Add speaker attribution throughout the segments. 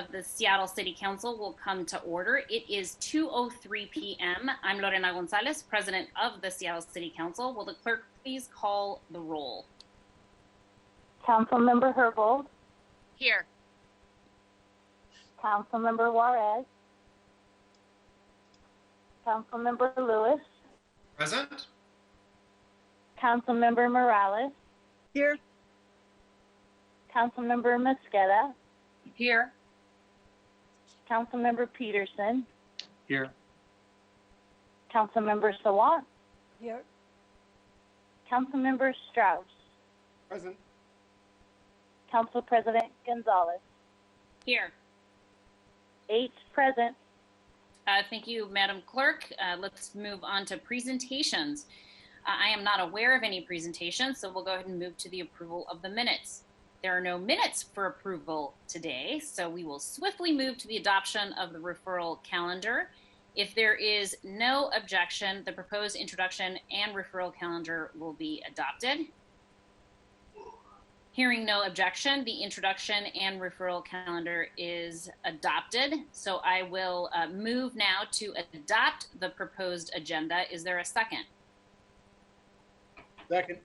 Speaker 1: of the Seattle City Council will come to order. It is 2:03 p.m. I'm Lorena Gonzalez, President of the Seattle City Council. Will the clerk please call the roll?
Speaker 2: Councilmember Herbold.
Speaker 3: Here.
Speaker 2: Councilmember Juarez. Councilmember Lewis.
Speaker 4: Present.
Speaker 2: Councilmember Morales.
Speaker 3: Here.
Speaker 2: Councilmember Mosqueda.
Speaker 3: Here.
Speaker 2: Councilmember Peterson.
Speaker 4: Here.
Speaker 2: Councilmember Sawant.
Speaker 3: Here.
Speaker 2: Councilmember Strauss.
Speaker 4: Present.
Speaker 2: Council President Gonzalez.
Speaker 1: Here.
Speaker 2: 8 present.
Speaker 1: Thank you, Madam Clerk. Let's move on to presentations. I am not aware of any presentations, so we'll go ahead and move to the approval of the minutes. There are no minutes for approval today, so we will swiftly move to the adoption of the referral calendar. If there is no objection, the proposed introduction and referral calendar will be adopted. Hearing no objection, the introduction and referral calendar is adopted. So I will move now to adopt the proposed agenda. Is there a second?
Speaker 4: Second.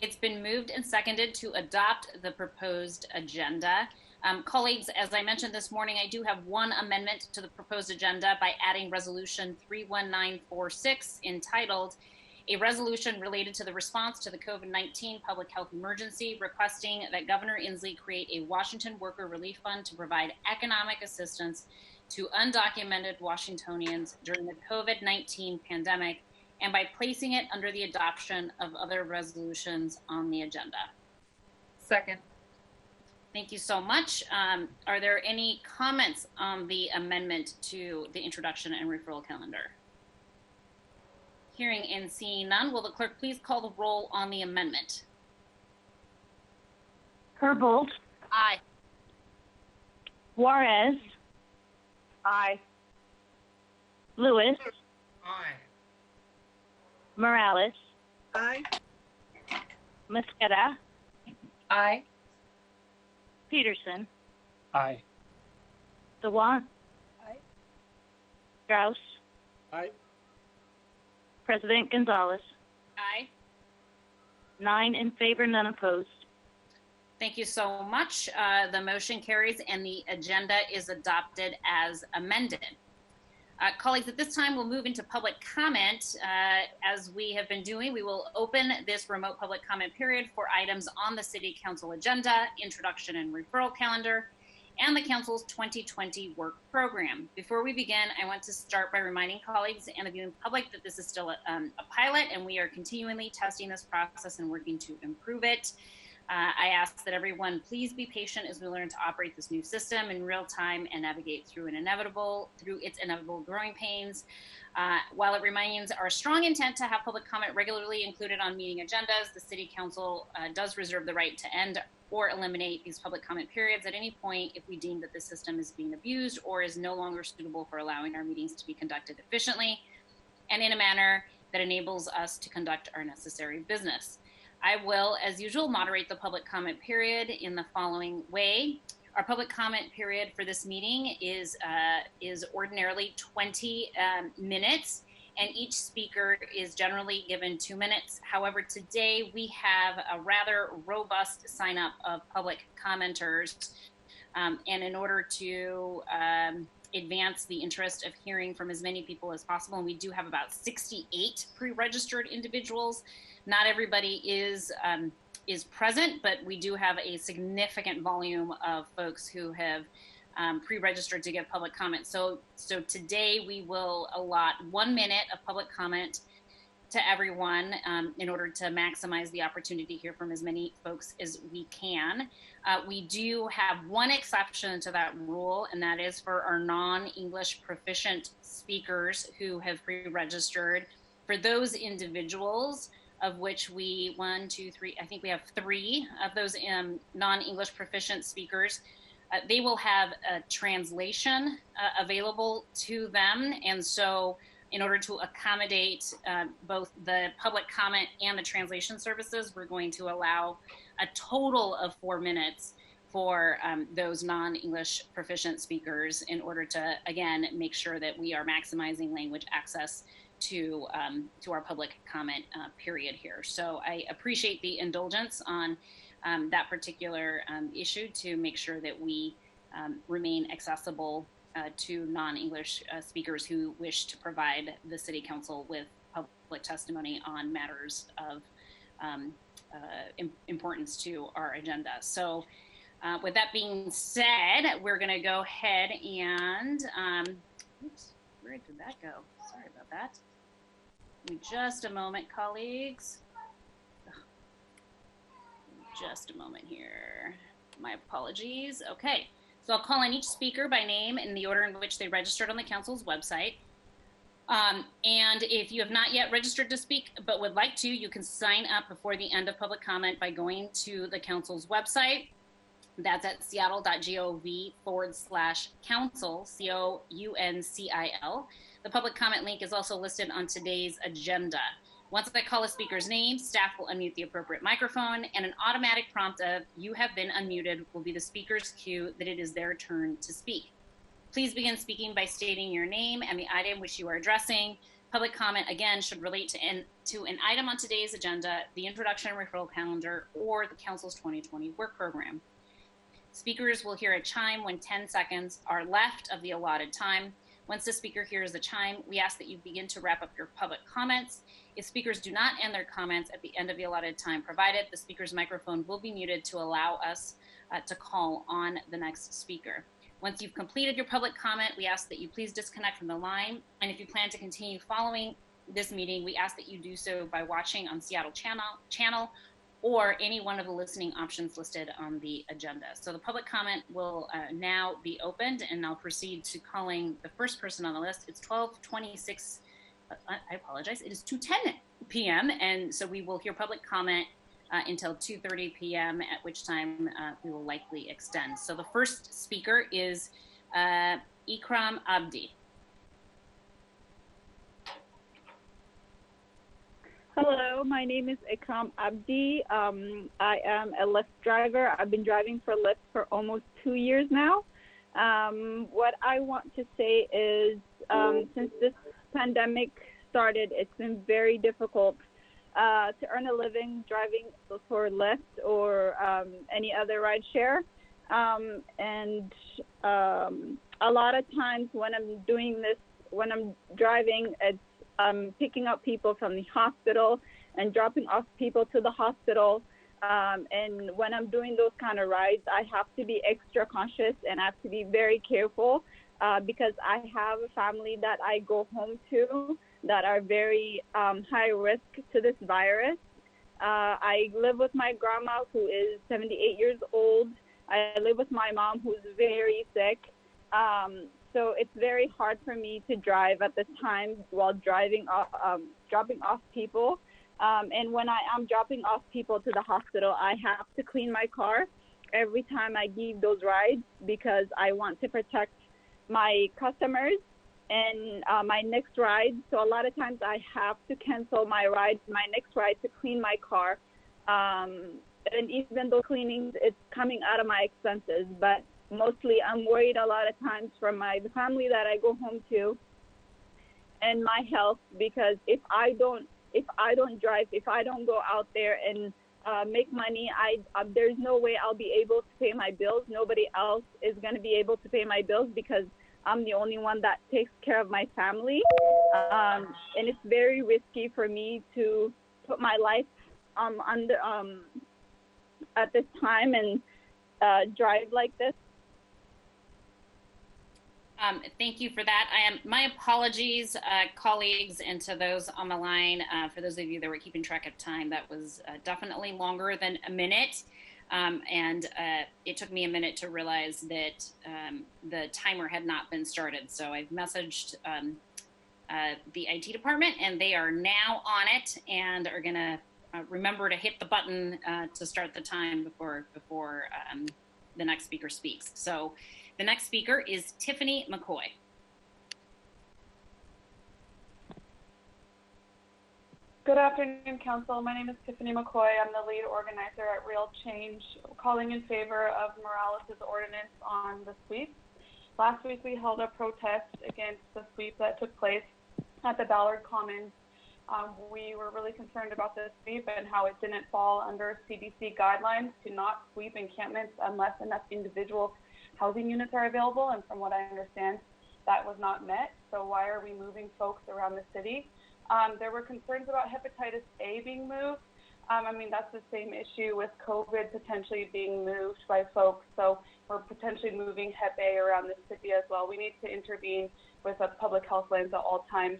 Speaker 1: It's been moved and seconded to adopt the proposed agenda. Colleagues, as I mentioned this morning, I do have one amendment to the proposed agenda by adding resolution 31946 entitled a resolution related to the response to the COVID-19 public health emergency, requesting that Governor Inslee create a Washington Worker Relief Fund to provide economic assistance to undocumented Washingtonians during the COVID-19 pandemic, and by placing it under the adoption of other resolutions on the agenda.
Speaker 3: Second.
Speaker 1: Thank you so much. Are there any comments on the amendment to the introduction and referral calendar? Hearing and seeing none, will the clerk please call the roll on the amendment?
Speaker 2: Herbold.
Speaker 3: Aye.
Speaker 2: Juarez.
Speaker 3: Aye.
Speaker 2: Lewis.
Speaker 4: Aye.
Speaker 2: Morales.
Speaker 3: Aye.
Speaker 2: Mosqueda.
Speaker 3: Aye.
Speaker 2: Peterson.
Speaker 4: Aye.
Speaker 2: Sawant.
Speaker 3: Aye.
Speaker 2: Strauss.
Speaker 4: Aye.
Speaker 2: President Gonzalez.
Speaker 1: Aye.
Speaker 2: 9 in favor, none opposed.
Speaker 1: Thank you so much. The motion carries and the agenda is adopted as amended. Colleagues, at this time, we'll move into public comment. As we have been doing, we will open this remote public comment period for items on the City Council agenda, introduction and referral calendar, and the Council's 2020 work program. Before we begin, I want to start by reminding colleagues and the viewing public that this is still a pilot, and we are continually testing this process and working to improve it. I ask that everyone please be patient as we learn to operate this new system in real time and navigate through its inevitable growing pains. While it remains our strong intent to have public comment regularly included on meeting agendas, the City Council does reserve the right to end or eliminate these public comment periods at any point if we deem that the system is being abused or is no longer suitable for allowing our meetings to be conducted efficiently and in a manner that enables us to conduct our necessary business. I will, as usual, moderate the public comment period in the following way. Our public comment period for this meeting is ordinarily 20 minutes, and each speaker is generally given 2 minutes. However, today we have a rather robust sign-up of public commenters, and in order to advance the interest of hearing from as many people as possible, and we do have about 68 pre-registered individuals. Not everybody is present, but we do have a significant volume of folks who have pre-registered to give public comment. So today we will allot 1 minute of public comment to everyone in order to maximize the opportunity to hear from as many folks as we can. We do have one exception to that rule, and that is for our non-English proficient speakers who have pre-registered. For those individuals, of which we, 1, 2, 3, I think we have 3 of those non-English proficient speakers, they will have a translation available to them. And so in order to accommodate both the public comment and the translation services, we're going to allow a total of 4 minutes for those non-English proficient speakers in order to, again, make sure that we are maximizing language access to our public comment period here. So I appreciate the indulgence on that particular issue to make sure that we remain accessible to non-English speakers who wish to provide the City Council with public testimony on matters of importance to our agenda. So with that being said, we're going to go ahead and, oops, where did that go? Sorry about that. Give me just a moment, colleagues. Just a moment here. My apologies. Okay, so I'll call on each speaker by name in the order in which they registered on the council's website. And if you have not yet registered to speak but would like to, you can sign up before the end of public comment by going to the council's website. That's at seattle.gov/council, COUNCIL. The public comment link is also listed on today's agenda. Once I call a speaker's name, staff will unmute the appropriate microphone, and an automatic prompt of "you have been unmuted" will be the speaker's cue that it is their turn to speak. Please begin speaking by stating your name and the item which you are addressing. Public comment, again, should relate to an item on today's agenda, the introduction and referral calendar, or the council's 2020 work program. Speakers will hear a chime when 10 seconds are left of the allotted time. Once the speaker hears the chime, we ask that you begin to wrap up your public comments. If speakers do not end their comments at the end of the allotted time provided, the speaker's microphone will be muted to allow us to call on the next speaker. Once you've completed your public comment, we ask that you please disconnect from the line. And if you plan to continue following this meeting, we ask that you do so by watching on Seattle channel or any one of the listening options listed on the agenda. So the public comment will now be opened, and I'll proceed to calling the first person on the list. It's 12:26. I apologize. It is 2:10 p.m. And so we will hear public comment until 2:30 p.m., at which time we will likely extend. So the first speaker is Ikram Abdi.
Speaker 5: Hello, my name is Ikram Abdi. I am a Lyft driver. I've been driving for Lyft for almost 2 years now. What I want to say is since this pandemic started, it's been very difficult to earn a living driving for Lyft or any other ride share. And a lot of times when I'm doing this, when I'm driving, it's picking up people from the hospital and dropping off people to the hospital. And when I'm doing those kind of rides, I have to be extra conscious and I have to be very careful because I have a family that I go home to that are very high risk to this virus. I live with my grandma who is 78 years old. I live with my mom who's very sick. So it's very hard for me to drive at this time while dropping off people. And when I am dropping off people to the hospital, I have to clean my car every time I give those rides because I want to protect my customers and my next ride. So a lot of times I have to cancel my next ride to clean my car. And even though cleaning, it's coming out of my expenses, but mostly I'm worried a lot of times for the family that I go home to and my health, because if I don't drive, if I don't go out there and make money, there's no way I'll be able to pay my bills. Nobody else is going to be able to pay my bills because I'm the only one that takes care of my family. And it's very risky for me to put my life under at this time and drive like this.
Speaker 1: Thank you for that. My apologies, colleagues, and to those on the line. For those of you that were keeping track of time, that was definitely longer than a minute. And it took me a minute to realize that the timer had not been started. So I've messaged the IT department, and they are now on it and are going to remember to hit the button to start the time before the next speaker speaks. So the next speaker is Tiffany McCoy.
Speaker 6: Good afternoon, Council. My name is Tiffany McCoy. I'm the lead organizer at Real Change, calling in favor of Morales' ordinance on the sweep. Last week, we held a protest against the sweep that took place at the Ballard Commons. We were really concerned about this sweep and how it didn't fall under CDC guidelines to not sweep encampments unless enough individual housing units are available. And from what I understand, that was not met. So why are we moving folks around the city? There were concerns about hepatitis A being moved. That's the same issue with COVID potentially being moved by folks. So we're potentially moving Hep A around the city as well. We need to intervene with a public health lens at all times.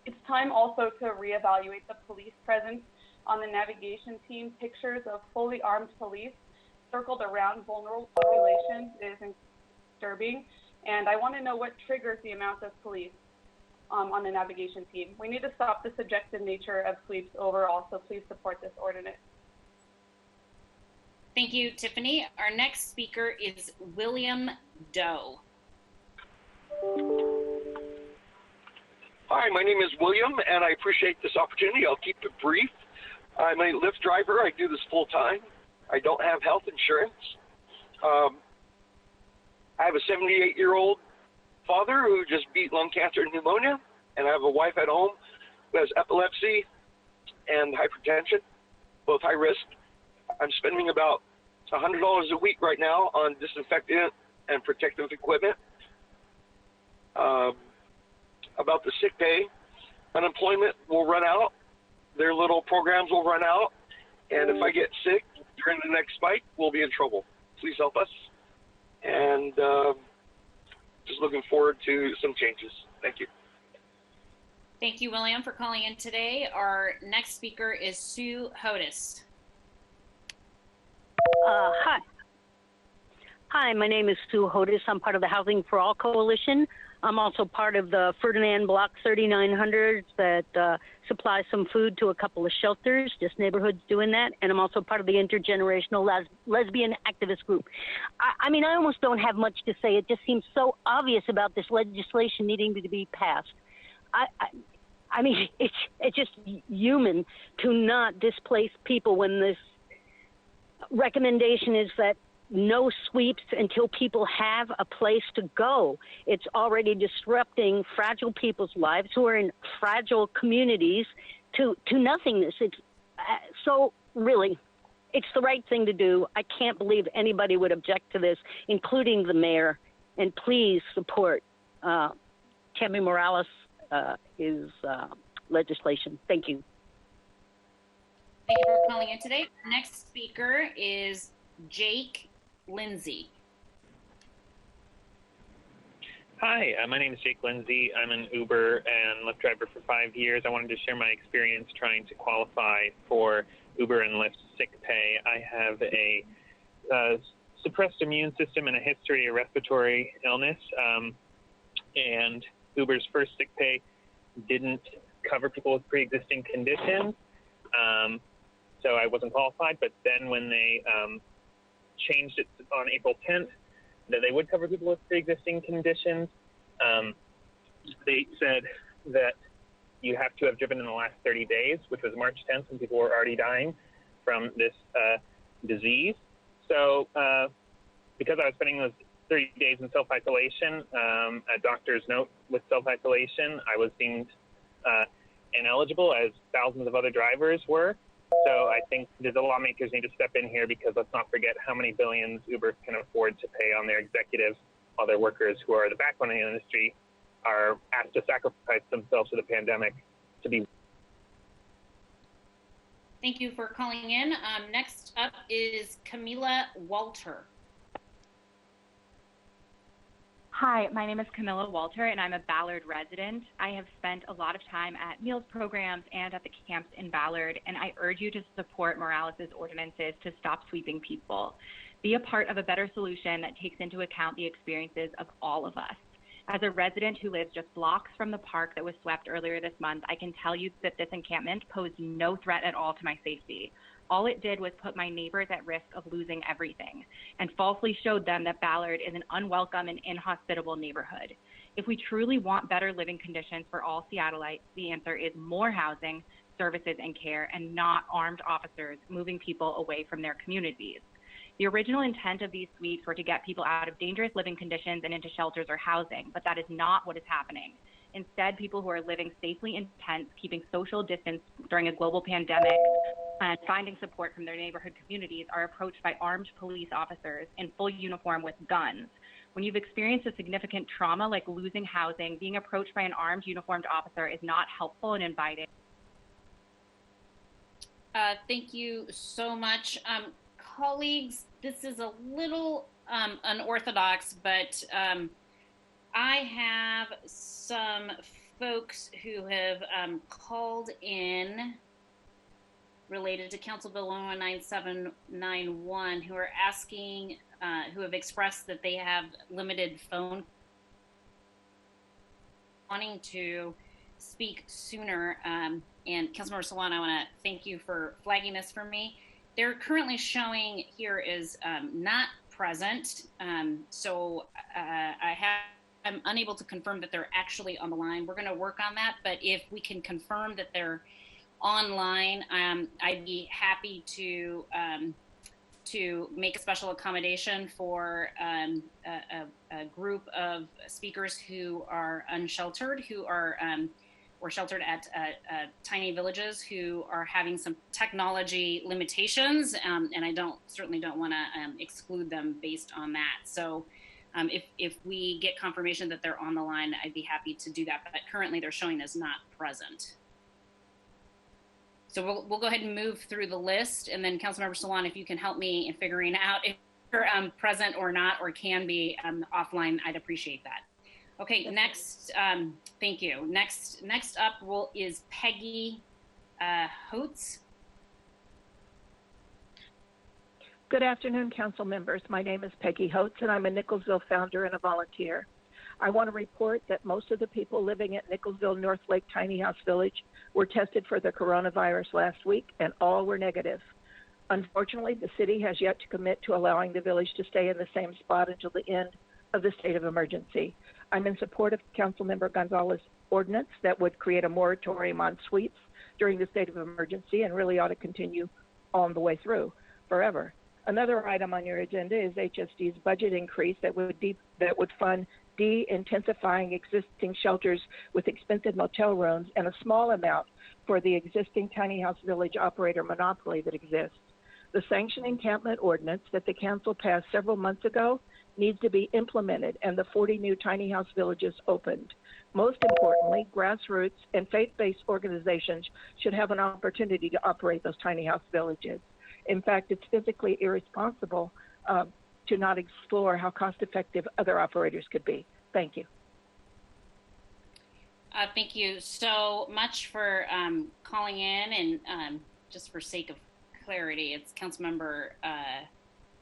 Speaker 6: It's time also to reevaluate the police presence on the navigation team. Pictures of fully armed police circled around vulnerable populations is disturbing. And I want to know what triggers the amount of police on the navigation team. We need to stop the subjective nature of sweeps overall, so please support this ordinance.
Speaker 1: Thank you, Tiffany. Our next speaker is William Doe.
Speaker 7: Hi, my name is William, and I appreciate this opportunity. I'll keep it brief. I'm a Lyft driver. I do this full time. I don't have health insurance. I have a 78-year-old father who just beat lung cancer and pneumonia, and I have a wife at home who has epilepsy and hypertension, both high risk. I'm spending about $100 a week right now on disinfectant and protective equipment. About the sick pay, unemployment will run out. Their little programs will run out, and if I get sick during the next spike, we'll be in trouble. Please help us. And just looking forward to some changes. Thank you.
Speaker 1: Thank you, William, for calling in today. Our next speaker is Sue Hodis.
Speaker 8: Hi, my name is Sue Hodis. I'm part of the Housing for All Coalition. I'm also part of the Ferdinand Block 3900 that supplies some food to a couple of shelters, just neighborhoods doing that. And I'm also part of the intergenerational lesbian activist group. I almost don't have much to say. It just seems so obvious about this legislation needing to be passed. It's just human to not displace people when this recommendation is that no sweeps until people have a place to go. It's already disrupting fragile people's lives who are in fragile communities to nothingness. It's so really, it's the right thing to do. I can't believe anybody would object to this, including the mayor. And please support Tammy Morales' legislation. Thank you.
Speaker 1: Thank you for calling in today. Our next speaker is Jake Lindsay.
Speaker 9: Hi, my name is Jake Lindsay. I'm an Uber and Lyft driver for 5 years. I wanted to share my experience trying to qualify for Uber and Lyft sick pay. I have a suppressed immune system and a history of respiratory illness, and Uber's first sick pay didn't cover people with pre-existing conditions, so I wasn't qualified. But then when they changed it on April 10th that they would cover people with pre-existing conditions, they said that you have to have driven in the last 30 days, which was March 10th when people were already dying from this disease. So because I was spending those 30 days in self-isolation, a doctor's note with self-isolation, I was deemed ineligible, as thousands of other drivers were. So I think the lawmakers need to step in here, because let's not forget how many billions Uber can afford to pay on their executives, while their workers, who are the backbone of the industry, are asked to sacrifice themselves to the pandemic to be.
Speaker 1: Thank you for calling in. Next up is Camila Walter.
Speaker 10: Hi, my name is Camilla Walter, and I'm a Ballard resident. I have spent a lot of time at meals programs and at the camps in Ballard, and I urge you to support Morales' ordinances to stop sweeping people. Be a part of a better solution that takes into account the experiences of all of us. As a resident who lives just blocks from the park that was swept earlier this month, I can tell you that this encampment posed no threat at all to my safety. All it did was put my neighbors at risk of losing everything, and falsely showed them that Ballard is an unwelcome and inhospitable neighborhood. If we truly want better living conditions for all Seattleites, the answer is more housing, services and care, and not armed officers moving people away from their communities. The original intent of these sweeps were to get people out of dangerous living conditions and into shelters or housing, but that is not what is happening. Instead, people who are living safely in tents, keeping social distance during a global pandemic, and finding support from their neighborhood communities are approached by armed police officers in full uniform with guns. When you've experienced a significant trauma like losing housing, being approached by an armed uniformed officer is not helpful and inviting.
Speaker 1: Thank you so much. Colleagues, this is a little unorthodox, but I have some folks who have called in related to Council Bill 19791 who are asking, who have expressed that they have limited phone, wanting to speak sooner. And Councilmember Sawan, I want to thank you for flagging this for me. They're currently showing here is not present, so I'm unable to confirm that they're actually on the line. We're going to work on that, but if we can confirm that they're online, I'd be happy to make a special accommodation for a group of speakers who are unsheltered, who are or sheltered at tiny villages, who are having some technology limitations, and I certainly don't want to exclude them based on that. So if we get confirmation that they're on the line, I'd be happy to do that, but currently they're showing as not present. So we'll go ahead and move through the list, and then Councilmember Sawan, if you can help me in figuring out if they're present or not, or can be offline, I'd appreciate that. Okay, next, thank you. Next up is Peggy Holtz.
Speaker 11: Good afternoon, council members. My name is Peggy Holtz, and I'm a Nicholsville founder and a volunteer. I want to report that most of the people living at Nicholsville North Lake Tiny House Village were tested for the coronavirus last week, and all were negative. Unfortunately, the city has yet to commit to allowing the village to stay in the same spot until the end of the state of emergency. I'm in support of Councilmember Gonzalez's ordinance that would create a moratorium on sweeps during the state of emergency and really ought to continue on the way through forever. Another item on your agenda is HSD's budget increase that would fund de-intensifying existing shelters with expensive motel rooms and a small amount for the existing tiny house village operator monopoly that exists. The sanctioned encampment ordinance that the council passed several months ago needs to be implemented and the 40 new tiny house villages opened. Most importantly, grassroots and faith-based organizations should have an opportunity to operate those tiny house villages. In fact, it's physically irresponsible to not explore how cost-effective other operators could be. Thank you.
Speaker 1: Thank you so much for calling in, and just for sake of clarity, it's Councilmember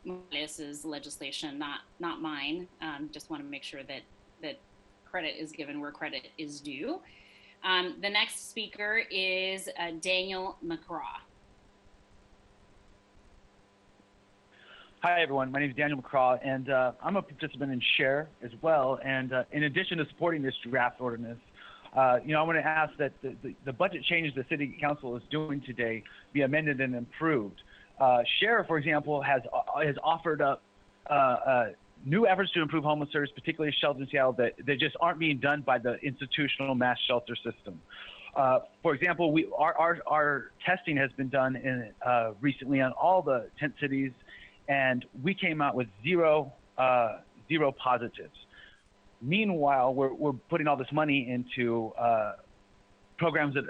Speaker 1: Morales' legislation, not mine. Just want to make sure that credit is given where credit is due. The next speaker is Daniel McCraw.
Speaker 12: Hi, everyone. My name is Daniel McCraw, and I'm a participant in SHARE as well. And in addition to supporting this draft ordinance, I want to ask that the budget changes the City Council is doing today be amended and improved. SHARE, for example, has offered up new efforts to improve homeless service, particularly shelters in Seattle, that just aren't being done by the institutional mass shelter system. For example, our testing has been done recently on all the tent cities, and we came out with zero positives. Meanwhile, we're putting all this money into programs that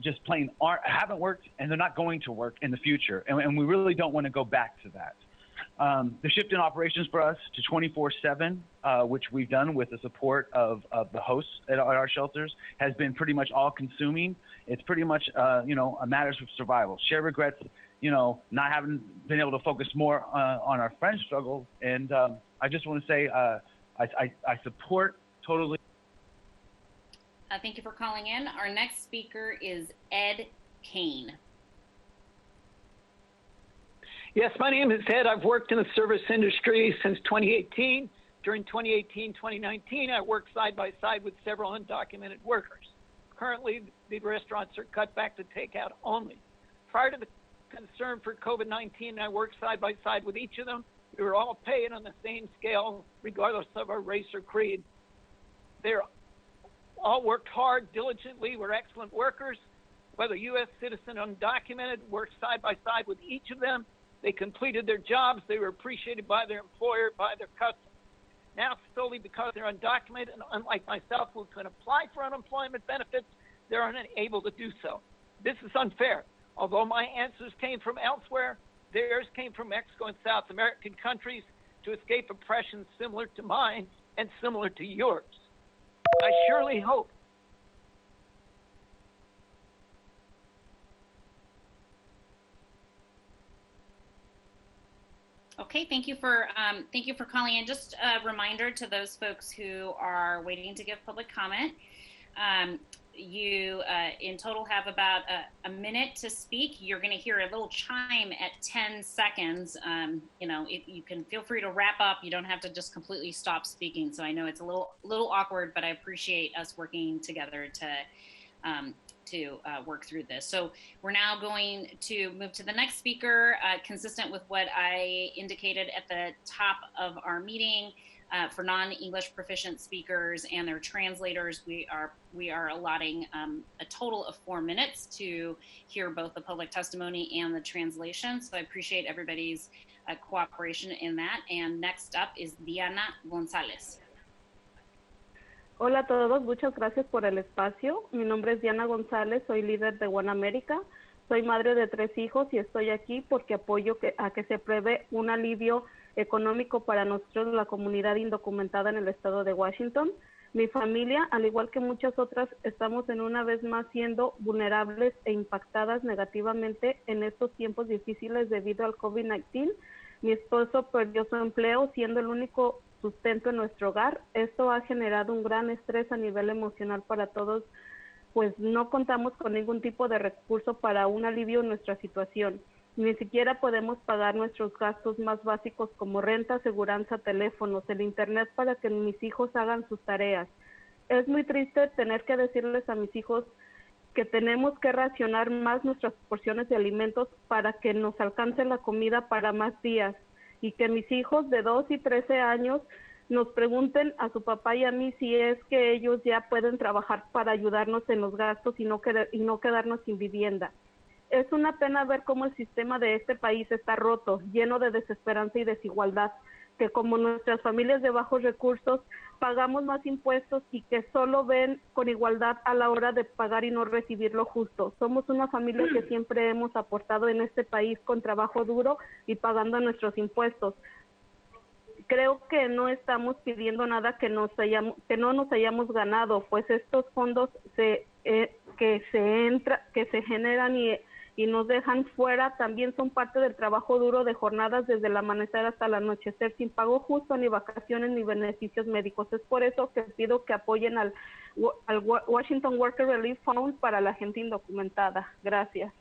Speaker 12: just plain haven't worked, and they're not going to work in the future, and we really don't want to go back to that. The shift in operations for us to 24/7, which we've done with the support of the hosts at our shelters, has been pretty much all-consuming. It's pretty much a matter of survival. SHARE regrets not having been able to focus more on our friends' struggles, and I just want to say I support totally.
Speaker 1: Thank you for calling in. Our next speaker is Ed Kane.
Speaker 13: Yes, my name is Ed. I've worked in the service industry since 2018. During 2018-2019, I worked side by side with several undocumented workers. Currently, the restaurants are cut back to takeout only. Prior to the concern for COVID-19, I worked side by side with each of them. We were all paid on the same scale, regardless of our race or creed. They're all worked hard, diligently, were excellent workers. Whether U.S. citizen or undocumented, worked side by side with each of them. They completed their jobs. They were appreciated by their employer, by their customers. Now, solely because they're undocumented, and unlike myself, who can apply for unemployment benefits, they're unable to do so. This is unfair. Although my answers came from elsewhere, theirs came from Mexico and South American countries to escape oppression similar to mine and similar to yours. I surely hope
Speaker 1: Okay, thank you for calling in. Just a reminder to those folks who are waiting to give public comment. You in total have about a minute to speak. You're going to hear a little chime at 10 seconds. You can feel free to wrap up. You don't have to just completely stop speaking. So I know it's a little awkward, but I appreciate us working together to work through this. So we're now going to move to the next speaker, consistent with what I indicated at the top of our meeting. For non-English proficient speakers and their translators, we are allotting a total of 4 minutes to hear both the public testimony and the translation. So I appreciate everybody's cooperation in that. And next up is Diana González.
Speaker 14: Hola a todos, muchas gracias por el espacio. Mi nombre es Diana González, soy líder de One America. Soy madre de 3 hijos y estoy aquí porque apoyo a que se apruebe un alivio económico para nosotros, la comunidad indocumentada en el estado de Washington. Mi familia, al igual que muchas otras, estamos en una vez más siendo vulnerables e impactadas negativamente en estos tiempos difíciles debido al COVID-19. Mi esposo perdió su empleo siendo el único sustento en nuestro hogar. Esto ha generado un gran estrés a nivel emocional para todos, pues no contamos con ningún tipo de recurso para un alivio en nuestra situación. Ni siquiera podemos pagar nuestros gastos más básicos como renta, aseguranza, teléfonos, el internet para que mis hijos hagan sus tareas. Es muy triste tener que decirles a mis hijos que tenemos que racionar más nuestras porciones de alimentos para que nos alcance la comida para más días, y que mis hijos de 2 y 13 años nos pregunten a su papá y a mí si es que ellos ya pueden trabajar para ayudarnos en los gastos y no quedarnos sin vivienda. Es una pena ver cómo el sistema de este país está roto, lleno de desesperanza y desigualdad, que como nuestras familias de bajos recursos pagamos más impuestos y que solo ven con igualdad a la hora de pagar y no recibir lo justo. Somos una familia que siempre hemos aportado en este país con trabajo duro y pagando nuestros impuestos. Creo que no estamos pidiendo nada que no nos hayamos ganado, pues estos fondos que se generan y nos dejan fuera también son parte del trabajo duro de jornadas desde el amanecer hasta el anochecer sin pago justo, ni vacaciones ni beneficios médicos. Es por eso que pido que apoyen al Washington Worker Relief Fund para la gente indocumentada. Gracias.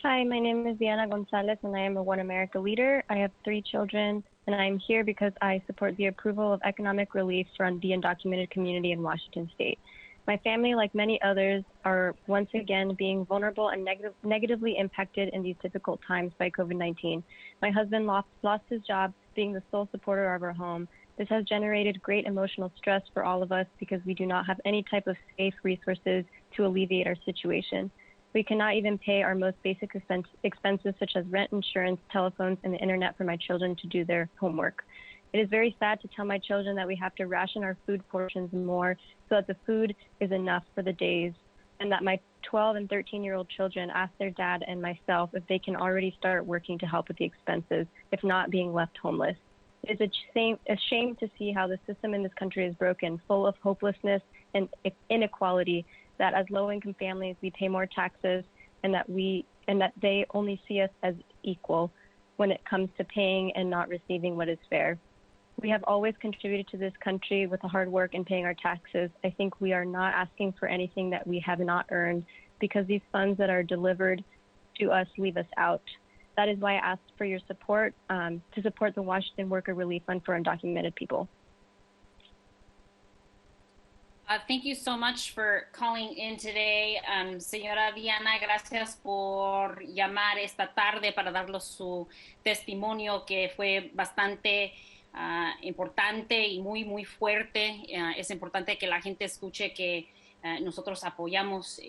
Speaker 15: Hi, my name is Diana Gonzalez, and I am a One America leader. I have 3 children, and I am here because I support the approval of economic relief for the undocumented community in Washington State. My family, like many others, are once again being vulnerable and negatively impacted in these difficult times by COVID-19. My husband lost his job, being the sole supporter of our home. This has generated great emotional stress for all of us because we do not have any type of safe resources to alleviate our situation. We cannot even pay our most basic expenses such as rent, insurance, telephones, and the internet for my children to do their homework. It is very sad to tell my children that we have to ration our food portions more so that the food is enough for the days, and that my 12 and 13-year-old children ask their dad and myself if they can already start working to help with the expenses, if not being left homeless. It is a shame to see how the system in this country is broken, full of hopelessness and inequality, that as low-income families we pay more taxes and that they only see us as equal when it comes to paying and not receiving what is fair. We have always contributed to this country with the hard work and paying our taxes. I think we are not asking for anything that we have not earned because these funds that are delivered to us leave us out. That is why I asked for your support to support the Washington Worker Relief Fund for undocumented people.
Speaker 1: Thank you so much for calling in today. Señora Diana, gracias por llamar esta tarde para darnos su testimonio que fue bastante importante y muy, muy fuerte. Es importante que la gente escuche que nosotros apoyamos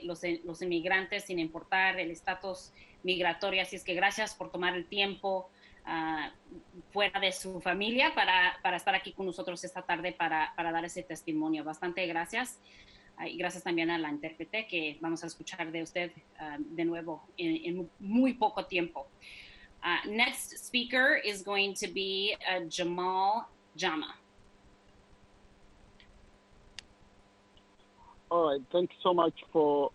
Speaker 1: los inmigrantes sin importar el estatus migratorio. Así es que gracias por tomar el tiempo fuera de su familia para estar aquí con nosotros esta tarde para dar ese testimonio. Bastante gracias. Y gracias también a la intérprete que vamos a escuchar de usted de nuevo en muy poco tiempo. Next speaker is going to be Jamal Jama.
Speaker 16: All right, thank you so much for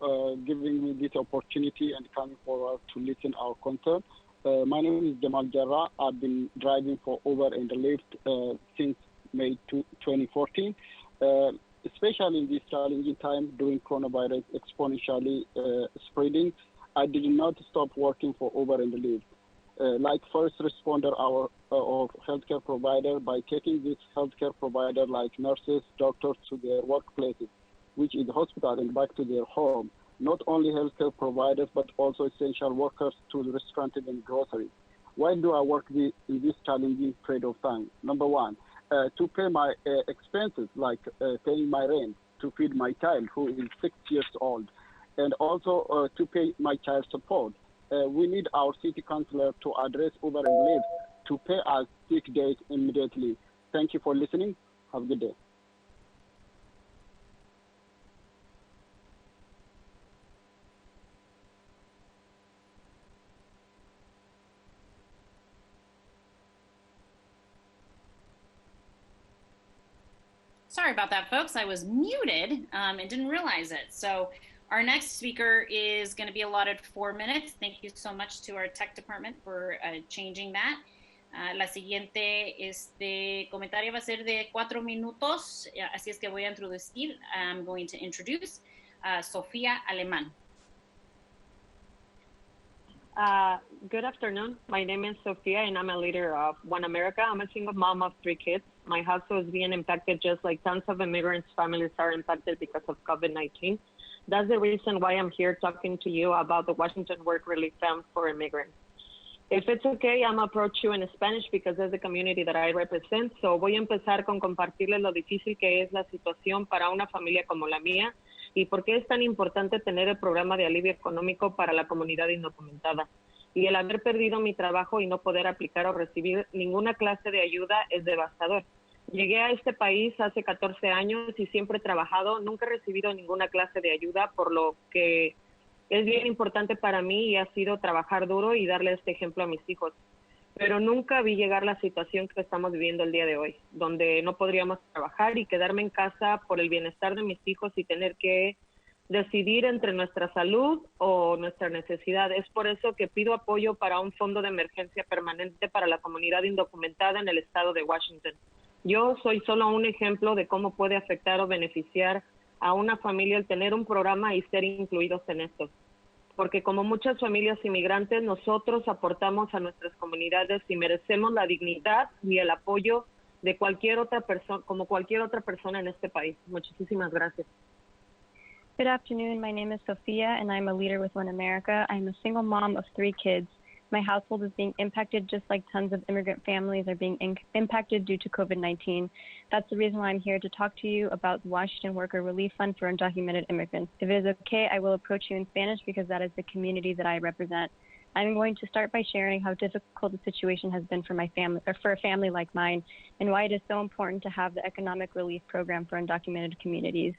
Speaker 16: giving me this opportunity and coming forward to listen our concern. My name is Jamal Jarrah. I've been driving for Uber and Lyft since May 2014, especially in this challenging time during coronavirus exponentially spreading. I did not stop working for Uber and Lyft. Like first responder or healthcare provider, by taking this healthcare provider like nurses, doctors to their workplaces, which is the hospital, and back to their home. Not only healthcare providers, but also essential workers to the restaurant and grocery. Why do I work in this challenging period of time? Number one, to pay my expenses, like paying my rent, to feed my child who is 6 years old, and also to pay my child support. We need our city councilor to address Uber and Lyft to pay us sick days immediately. Thank you for listening. Have a good day.
Speaker 1: Sorry about that, folks. I was muted and didn't realize it. So our next speaker is going to be allotted 4 minutes. Thank you so much to our tech department for changing that. La siguiente comentario va a ser de 4 minutos, así es que voy a introducir. I'm going to introduce Sofía Alemán.
Speaker 17: Good afternoon. My name is Sophia, and I'm a leader of One America. I'm a single mom of 3 kids. My household is being impacted just like tons of immigrants' families are impacted because of COVID-19. That's the reason why I'm here talking to you about the Washington Work Relief Fund for Immigrants. If it's okay, I'm going to approach you in Spanish because that's the community that I represent. So voy a empezar con compartirles lo difícil que es la situación para una familia como la mía y por qué es tan importante tener el programa de alivio económico para la comunidad indocumentada. Y el haber perdido mi trabajo y no poder aplicar o recibir ninguna clase de ayuda es devastador. Llegué a este país hace 14 años y siempre he trabajado, nunca he recibido ninguna clase de ayuda, por lo que es bien importante para mí y ha sido trabajar duro y darle este ejemplo a mis hijos. Pero nunca vi llegar la situación que estamos viviendo el día de hoy, donde no podríamos trabajar y quedarme en casa por el bienestar de mis hijos y tener que decidir entre nuestra salud o nuestra necesidad. Es por eso que pido apoyo para un fondo de emergencia permanente para la comunidad indocumentada en el estado de Washington. Yo soy solo un ejemplo de cómo puede afectar o beneficiar a una familia el tener un programa y ser incluidos en esto. Porque como muchas familias inmigrantes, nosotros aportamos a nuestras comunidades y merecemos la dignidad y el apoyo de cualquier otra persona, como cualquier otra persona en este país. Muchísimas gracias.
Speaker 15: Good afternoon. My name is Sophia, and I'm a leader with One America. I'm a single mom of 3 kids. My household is being impacted just like tons of immigrant families are being impacted due to COVID-19. That's the reason why I'm here to talk to you about the Washington Worker Relief Fund for Undocumented Immigrants. If it is okay, I will approach you in Spanish because that is the community that I represent. I'm going to start by sharing how difficult the situation has been for my family, or for a family like mine, and why it is so important to have the economic relief program for undocumented communities.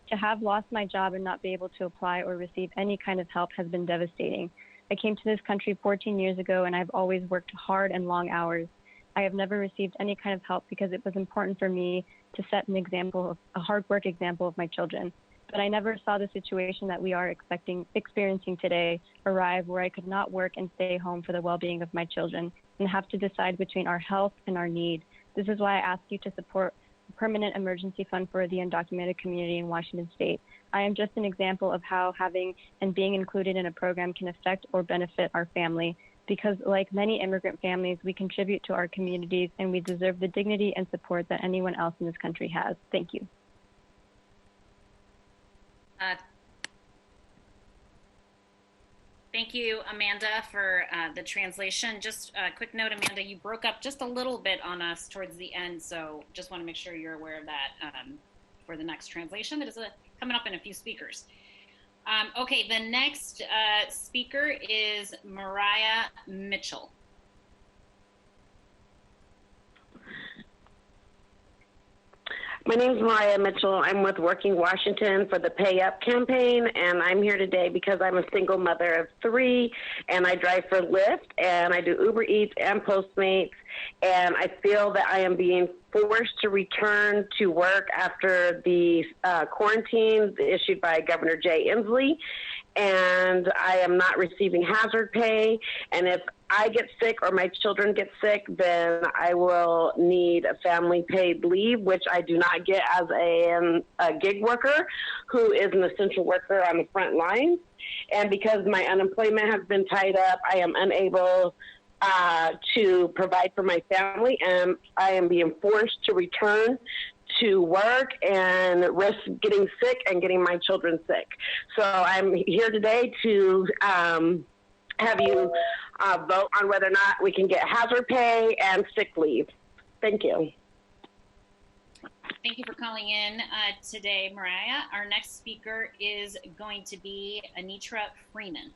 Speaker 15: To have lost my job and not be able to apply or receive any kind of help has been devastating. I came to this country 14 years ago, and I've always worked hard and long hours. I have never received any kind of help because it was important for me to set an example, a hard work example of my children. But I never saw the situation that we are experiencing today arrive, where I could not work and stay home for the well-being of my children and have to decide between our health and our need. This is why I ask you to support a permanent emergency fund for the undocumented community in Washington State. I am just an example of how having and being included in a program can affect or benefit our family, because like many immigrant families, we contribute to our communities and we deserve the dignity and support that anyone else in this country has. Thank you.
Speaker 1: Thank you, Amanda, for the translation. Just a quick note, Amanda, you broke up just a little bit on us towards the end, so just want to make sure you're aware of that for the next translation that is coming up in a few speakers. Okay, the next speaker is Mariah Mitchell.
Speaker 18: My name is Mariah Mitchell. I'm with Working Washington for the Pay Up campaign, and I'm here today because I'm a single mother of 3, and I drive for Lyft, and I do Uber Eats and Postmates, and I feel that I am being forced to return to work after the quarantine issued by Governor Jay Inslee, and I am not receiving hazard pay, and if I get sick or my children get sick, then I will need a family paid leave, which I do not get as a gig worker who is an essential worker on the front lines. And because my unemployment has been tied up, I am unable to provide for my family, and I am being forced to return to work and risk getting sick and getting my children sick. So I'm here today to have you vote on whether or not we can get hazard pay and sick leave. Thank you.
Speaker 1: Thank you for calling in today, Mariah. Our next speaker is going to be Anitra Freeman.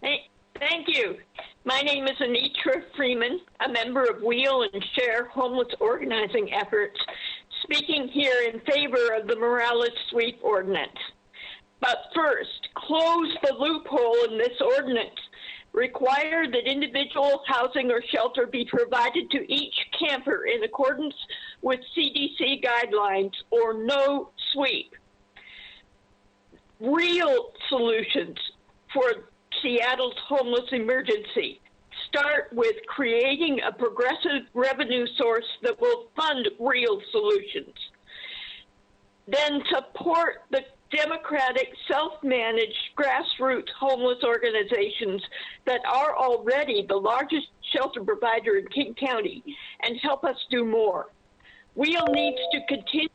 Speaker 19: Thank you. My name is Anitra Freeman, a member of Wheel and Share homeless organizing efforts, speaking here in favor of the Morales Sweep Ordinance. But first, close the loophole in this ordinance. Require that individual housing or shelter be provided to each camper in accordance with CDC guidelines, or no sweep. Real solutions for Seattle's homeless emergency start with creating a progressive revenue source that will fund real solutions. Then support the democratic, self-managed, grassroots homeless organizations that are already the largest shelter provider in King County, and help us do more. Wheel needs to continue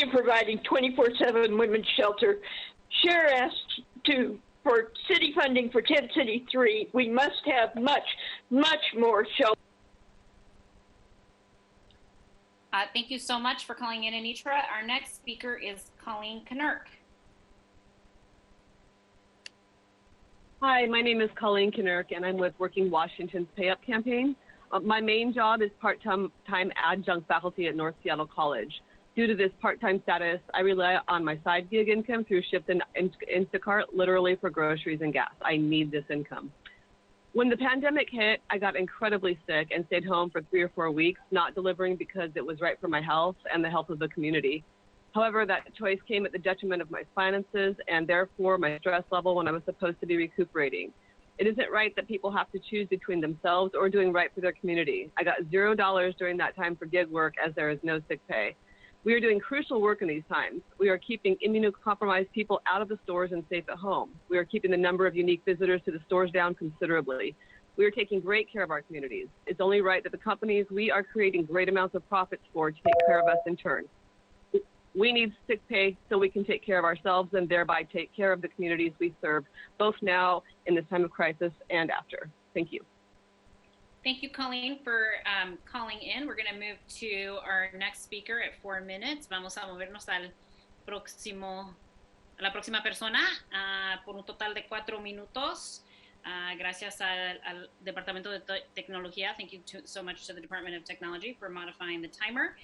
Speaker 19: providing 24/7 women's shelter. Share asked for city funding for Tent City 3. We must have much more shelter.
Speaker 1: Thank you so much for calling in, Anitra. Our next speaker is Colleen Knirk.
Speaker 20: Hi, my name is Colleen Knirk, and I'm with Working Washington's Pay Up campaign. My main job is part-time adjunct faculty at North Seattle College. Due to this part-time status, I rely on my side gig income through Shipt and Instacart, literally for groceries and gas. I need this income. When the pandemic hit, I got incredibly sick and stayed home for 3 or 4 weeks, not delivering because it was right for my health and the health of the community. However, that choice came at the detriment of my finances and therefore my stress level when I was supposed to be recuperating. It isn't right that people have to choose between themselves or doing right for their community. I got $0 during that time for gig work, as there is no sick pay. We are doing crucial work in these times. We are keeping immunocompromised people out of the stores and safe at home. We are keeping the number of unique visitors to the stores down considerably. We are taking great care of our communities. It's only right that the companies we are creating great amounts of profits for to take care of us in turn. We need sick pay so we can take care of ourselves and thereby take care of the communities we serve, both now in this time of crisis and after. Thank you.
Speaker 1: Thank you, Colleen, for calling in. We're going to move to our next speaker at 4 minutes. Vamos a movernos a la próxima persona por un total de 4 minutos. Gracias al Departamento de Tecnología. Thank you so much to the Department of Technology for modifying the timer.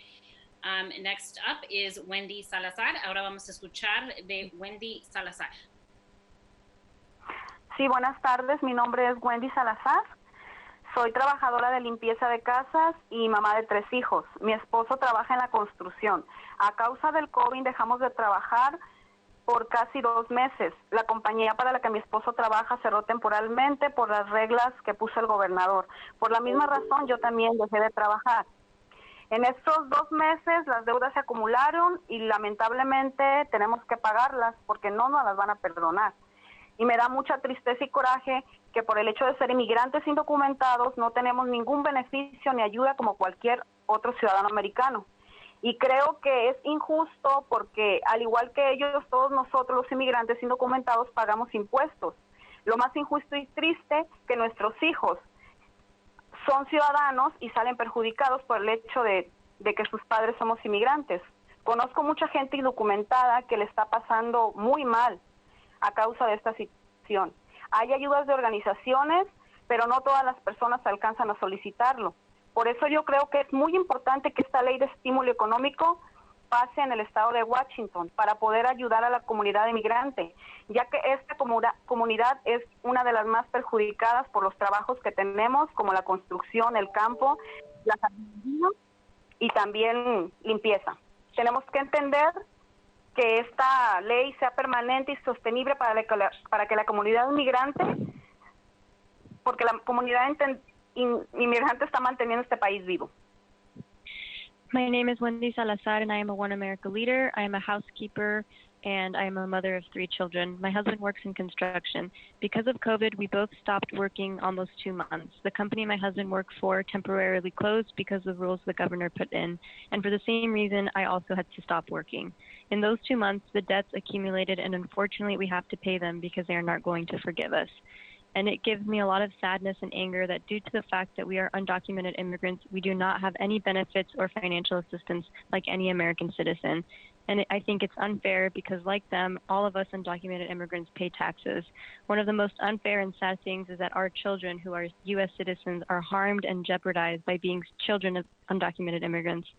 Speaker 1: Next up is Wendy Salazar. Ahora vamos a escuchar de Wendy Salazar.
Speaker 21: Sí, buenas tardes. Mi nombre es Wendy Salazar. Soy trabajadora de limpieza de casas y mamá de 3 hijos. Mi esposo trabaja en la construcción. A causa del COVID dejamos de trabajar por casi 2 meses. La compañía para la que mi esposo trabaja cerró temporalmente por las reglas que puso el gobernador. Por la misma razón, yo también dejé de trabajar. En estos 2 meses las deudas se acumularon y lamentablemente tenemos que pagarlas porque no nos las van a perdonar. Y me da mucha tristeza y coraje que por el hecho de ser inmigrantes indocumentados no tenemos ningún beneficio ni ayuda como cualquier otro ciudadano americano. Y creo que es injusto porque, al igual que ellos, todos nosotros los inmigrantes indocumentados pagamos impuestos. Lo más injusto y triste que nuestros hijos son ciudadanos y salen perjudicados por el hecho de que sus padres somos inmigrantes. Conozco mucha gente indocumentada que le está pasando muy mal a causa de esta situación. Hay ayudas de organizaciones, pero no todas las personas alcanzan a solicitarlo. Por eso yo creo que es muy importante que esta ley de estímulo económico pase en el estado de Washington para poder ayudar a la comunidad inmigrante, ya que esta comunidad es una de las más perjudicadas por los trabajos que tenemos, como la construcción, el campo, la jardinería y también limpieza. Tenemos que entender que esta ley sea permanente y sostenible para que la comunidad inmigrante, porque la comunidad inmigrante está manteniendo este país vivo.
Speaker 15: My name is Wendy Salazar, and I am a One America leader. I am a housekeeper, and I am a mother of 3 children. My husband works in construction. Because of COVID, we both stopped working almost 2 months. The company my husband worked for temporarily closed because of rules the governor put in. And for the same reason, I also had to stop working. In those 2 months, the debts accumulated, and unfortunately, we have to pay them because they are not going to forgive us. And it gives me a lot of sadness and anger that due to the fact that we are undocumented immigrants, we do not have any benefits or financial assistance like any American citizen. And I think it's unfair because, like them, all of us undocumented immigrants pay taxes. One of the most unfair and sad things is that our children, who are U.S. citizens, are harmed and jeopardized by being children of undocumented immigrants.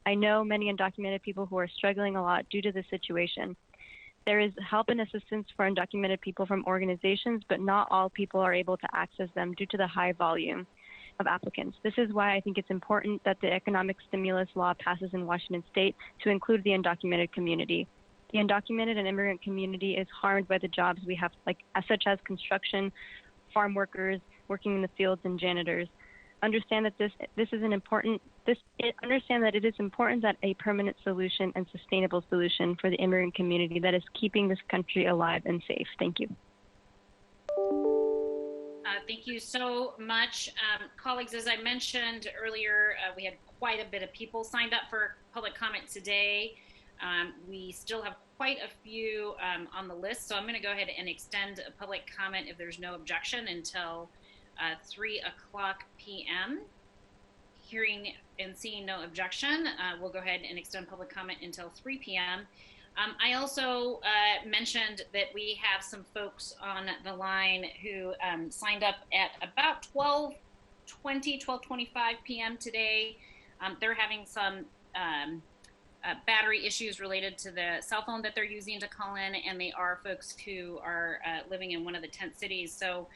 Speaker 15: I know many undocumented people who are struggling a lot due to this situation. There is help and assistance for undocumented people from organizations, but not all people are able to access them due to the high volume of applicants. This is why I think it's important that the economic stimulus law passes in Washington state to include the undocumented community. The undocumented and immigrant community is harmed by the jobs we have, such as construction, farm workers, working in the fields, and janitors. Understand that understand that it is important that a permanent solution and sustainable solution for the immigrant community that is keeping this country alive and safe. Thank you.
Speaker 1: Thank you so much. Colleagues, as I mentioned earlier, we had quite a bit of people signed up for public comment today. We still have quite a few on the list, so I'm going to go ahead and extend a public comment if there's no objection until 3 o'clock p.m. Hearing and seeing no objection, we'll go ahead and extend public comment until 3 p.m. I also mentioned that we have some folks on the line who signed up at about 12:25 p.m. today. They're having some battery issues related to the cell phone that they're using to call in, and they are folks who are living in one of the tent cities. So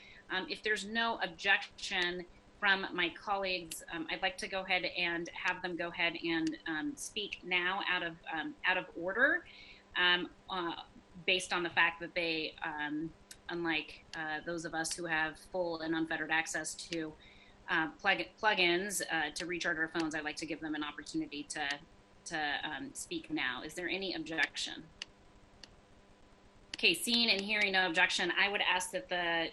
Speaker 1: if there's no objection from my colleagues, I'd like to go ahead and have them go ahead and speak now out of order, based on the fact that they, unlike those of us who have full and unfettered access to plugins to recharge our phones, I'd like to give them an opportunity to speak now. Is there any objection? Okay, seeing and hearing no objection, I would ask that the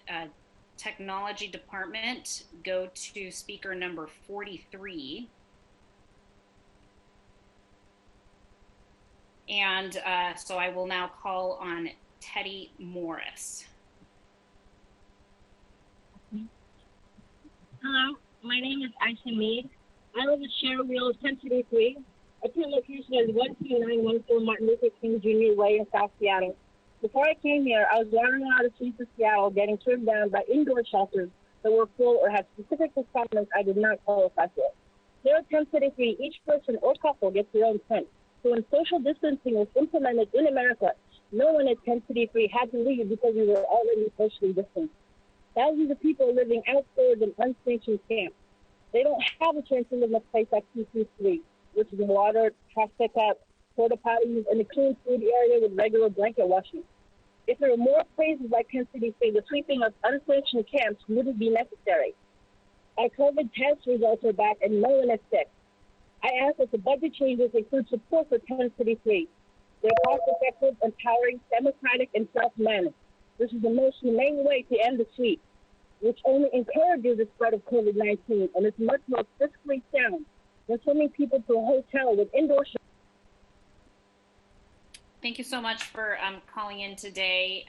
Speaker 1: technology department go to speaker number 43. And so I will now call on Teddy Morris.
Speaker 3: Hello, my name is Aisha Mead. I live at Sherrill 1033. Our current location is 12914 Martin Luther King Jr. Way in South Seattle. Before I came here, I was wandering around the streets of Seattle getting turned down by indoor shelters that were full or had specific requirements I did not qualify for. Here at 1033, each person or couple gets their own tent. So when social distancing was implemented in America, no one at 1033 had to leave because we were already socially distanced. Thousands of people are living outdoors in unsanctioned camps. They don't have a chance to live in a place like 223, which is water, trash pickup, porta potties, and a clean food area with regular blanket washing. If there were more places like 1033, the sweeping of unsanctioned camps wouldn't be necessary. Our COVID test results are back and no one is sick. I ask that the budget changes include support for 1033. They're cost-effective, empowering, democratic, and self-managed. This is the most humane way to end the sweep, which only encourages the spread of COVID-19 and is much more fiscally sound than sending people to a hotel with indoor.
Speaker 1: Thank you so much for calling in today.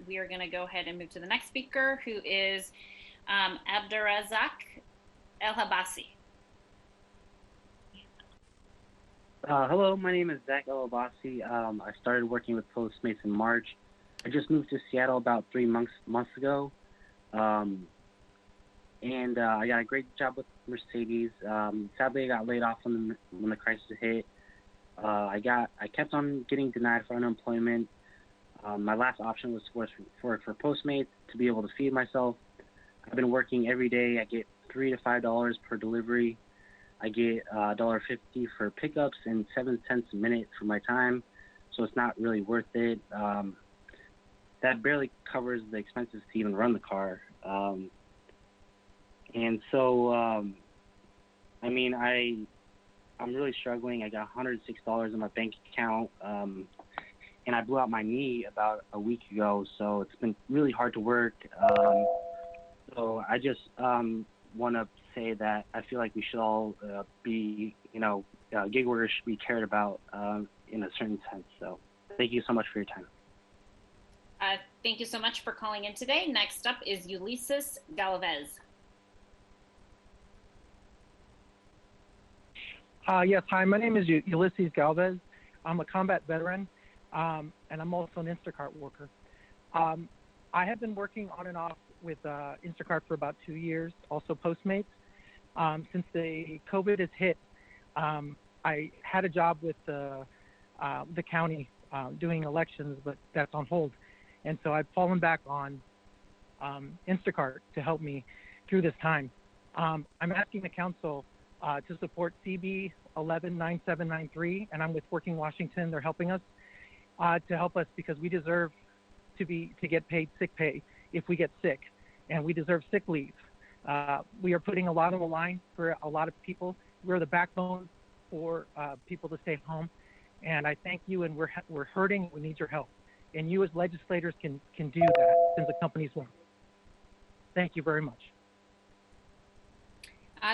Speaker 1: We are going to go ahead and move to the next speaker, who is Abdurazak El-Habasi.
Speaker 4: Hello, my name is Zach El-Abasi. I started working with Postmates in March. I just moved to Seattle about 3 months ago, and I got a great job with Mercedes. Sadly, I got laid off when the crisis hit. I kept on getting denied for unemployment. My last option was to work for Postmates to be able to feed myself. I've been working every day. I get $3 to $5 per delivery. I get $1.50 for pickups and 7 cents a minute for my time, so it's not really worth it. That barely covers the expenses to even run the car. And so, I mean, I'm really struggling. I got $106 in my bank account, and I blew out my knee about a week ago, so it's been really hard to work. So I just want to say that I feel like we should all be, gig workers should be cared about in a certain sense. So thank you so much for your time.
Speaker 1: Thank you so much for calling in today. Next up is Ulysses Galvez.
Speaker 22: Yes, hi, my name is Ulysses Galvez. I'm a combat veteran, and I'm also an Instacart worker. I have been working on and off with Instacart for about 2 years, also Postmates. Since the COVID has hit, I had a job with the county doing elections, but that's on hold. And so I've fallen back on Instacart to help me through this time. I'm asking the council to support CB 119793, and I'm with Working Washington. They're helping us to help us because we deserve to get paid sick pay if we get sick, and we deserve sick leave. We are putting a lot on the line for a lot of people. We're the backbone for people to stay home, and I thank you. And we're hurting. We need your help, and you as legislators can do that since the companies won't. Thank you very much.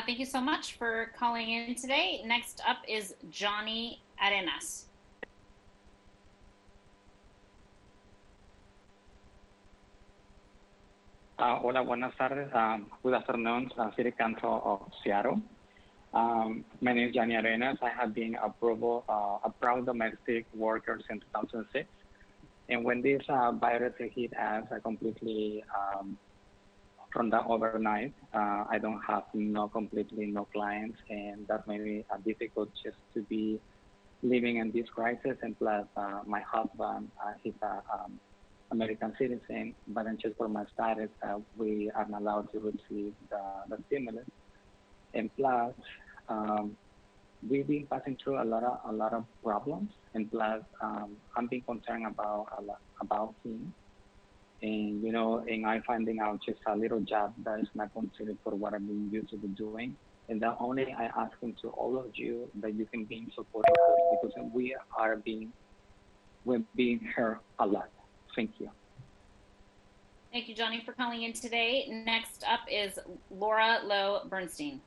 Speaker 1: Thank you so much for calling in today. Next up is Johnny Arenas.
Speaker 23: Hola, buenas tardes. Good afternoon, City Council of Seattle. My name is Johnny Arenas. I have been a proud domestic worker since 2006. And when this virus hit us, I completely from that overnight. I don't have no clients, and that made me difficult just to be living in this crisis. And plus, my husband, he's a American citizen, but then just for my status, we are not allowed to receive the stimulus. And plus, we've been passing through a lot of problems. And plus, I'm being concerned about him. And, and I'm finding out just a little job that is not considered for what I've been used to be doing. And that only I asking to all of you that you can be in support of us because we're being hurt a lot. Thank you.
Speaker 1: Thank you, Johnny, for calling in today. Next up is Laura Lowe Bernstein.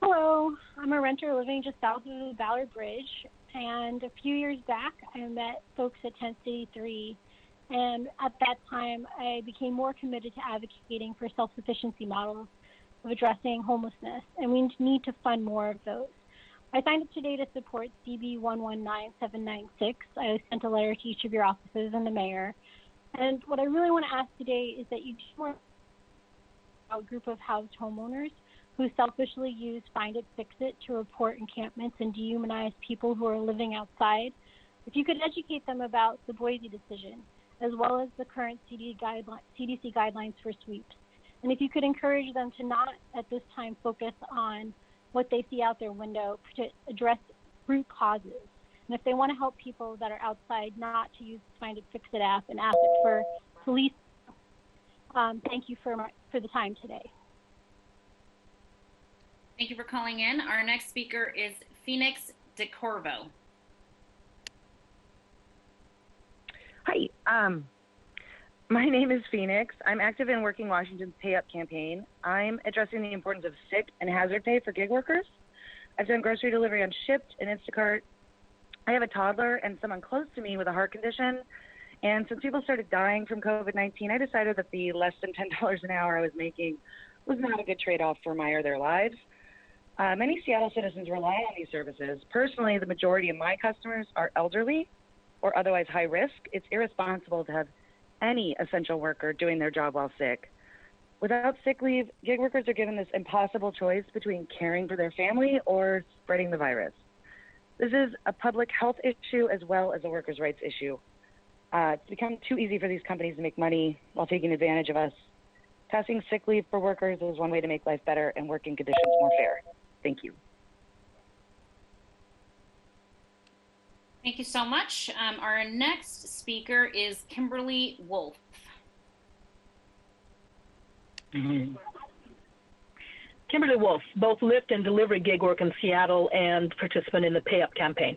Speaker 24: Hello, I'm a renter living just south of the Ballard Bridge, and a few years back I met folks at Tent City 3, and at that time I became more committed to advocating for self-sufficiency models of addressing homelessness, and we need to fund more of those. I signed up today to support CB 119796. I sent a letter to each of your offices and the mayor, and what I really want to ask today is that you do more a group of housed homeowners who selfishly use Find It, Fix It to report encampments and dehumanize people who are living outside. If you could educate them about the Boise decision, as well as the current CDC guidelines for sweeps. And if you could encourage them to not, at this time, focus on what they see out their window, to address root causes. And if they want to help people that are outside, not to use the Find It, Fix It app and ask it for police. Thank you for the time today.
Speaker 1: Thank you for calling in. Our next speaker is Phoenix DeCorvo.
Speaker 2: My name is Phoenix. I'm active in Working Washington's Pay Up campaign. I'm addressing the importance of sick and hazard pay for gig workers. I've done grocery delivery on Shipt and Instacart. I have a toddler and someone close to me with a heart condition. And since people started dying from COVID-19, I decided that the less than $10 an hour I was making was not a good trade-off for my or their lives. Many Seattle citizens rely on these services. Personally, the majority of my customers are elderly or otherwise high risk. It's irresponsible to have any essential worker doing their job while sick. Without sick leave, gig workers are given this impossible choice between caring for their family or spreading the virus. This is a public health issue as well as a workers' rights issue. It's become too easy for these companies to make money while taking advantage of us. Passing sick leave for workers is one way to make life better and working conditions more fair. Thank you.
Speaker 1: Thank you so much. Our next speaker is Kimberly Wolf.
Speaker 5: Kimberly Wolf, both Lyft and delivery gig work in Seattle and participant in the Pay Up campaign.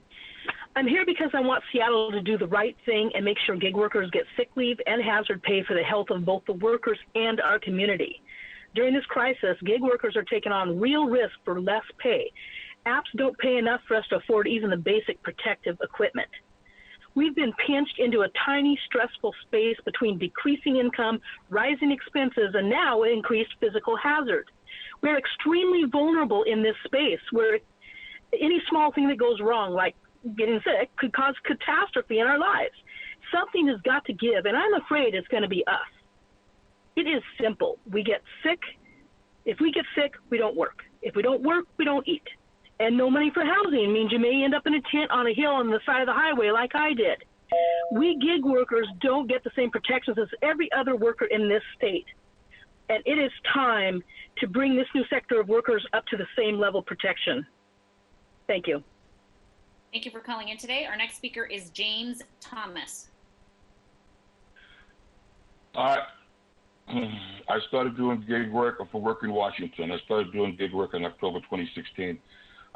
Speaker 5: I'm here because I want Seattle to do the right thing and make sure gig workers get sick leave and hazard pay for the health of both the workers and our community. During this crisis, gig workers are taking on real risk for less pay. Apps don't pay enough for us to afford even the basic protective equipment. We've been pinched into a tiny, stressful space between decreasing income, rising expenses, and now increased physical hazard. We're extremely vulnerable in this space where any small thing that goes wrong, like getting sick, could cause catastrophe in our lives. Something has got to give, and I'm afraid it's going to be us. It is simple. We get sick. If we get sick, we don't work. If we don't work, we don't eat. And no money for housing means you may end up in a tent on a hill on the side of the highway like I did. We gig workers don't get the same protections as every other worker in this state. And it is time to bring this new sector of workers up to the same level of protection. Thank you.
Speaker 1: Thank you for calling in today. Our next speaker is James Thomas.
Speaker 6: I started doing gig work for Working Washington. I started doing gig work in October 2016.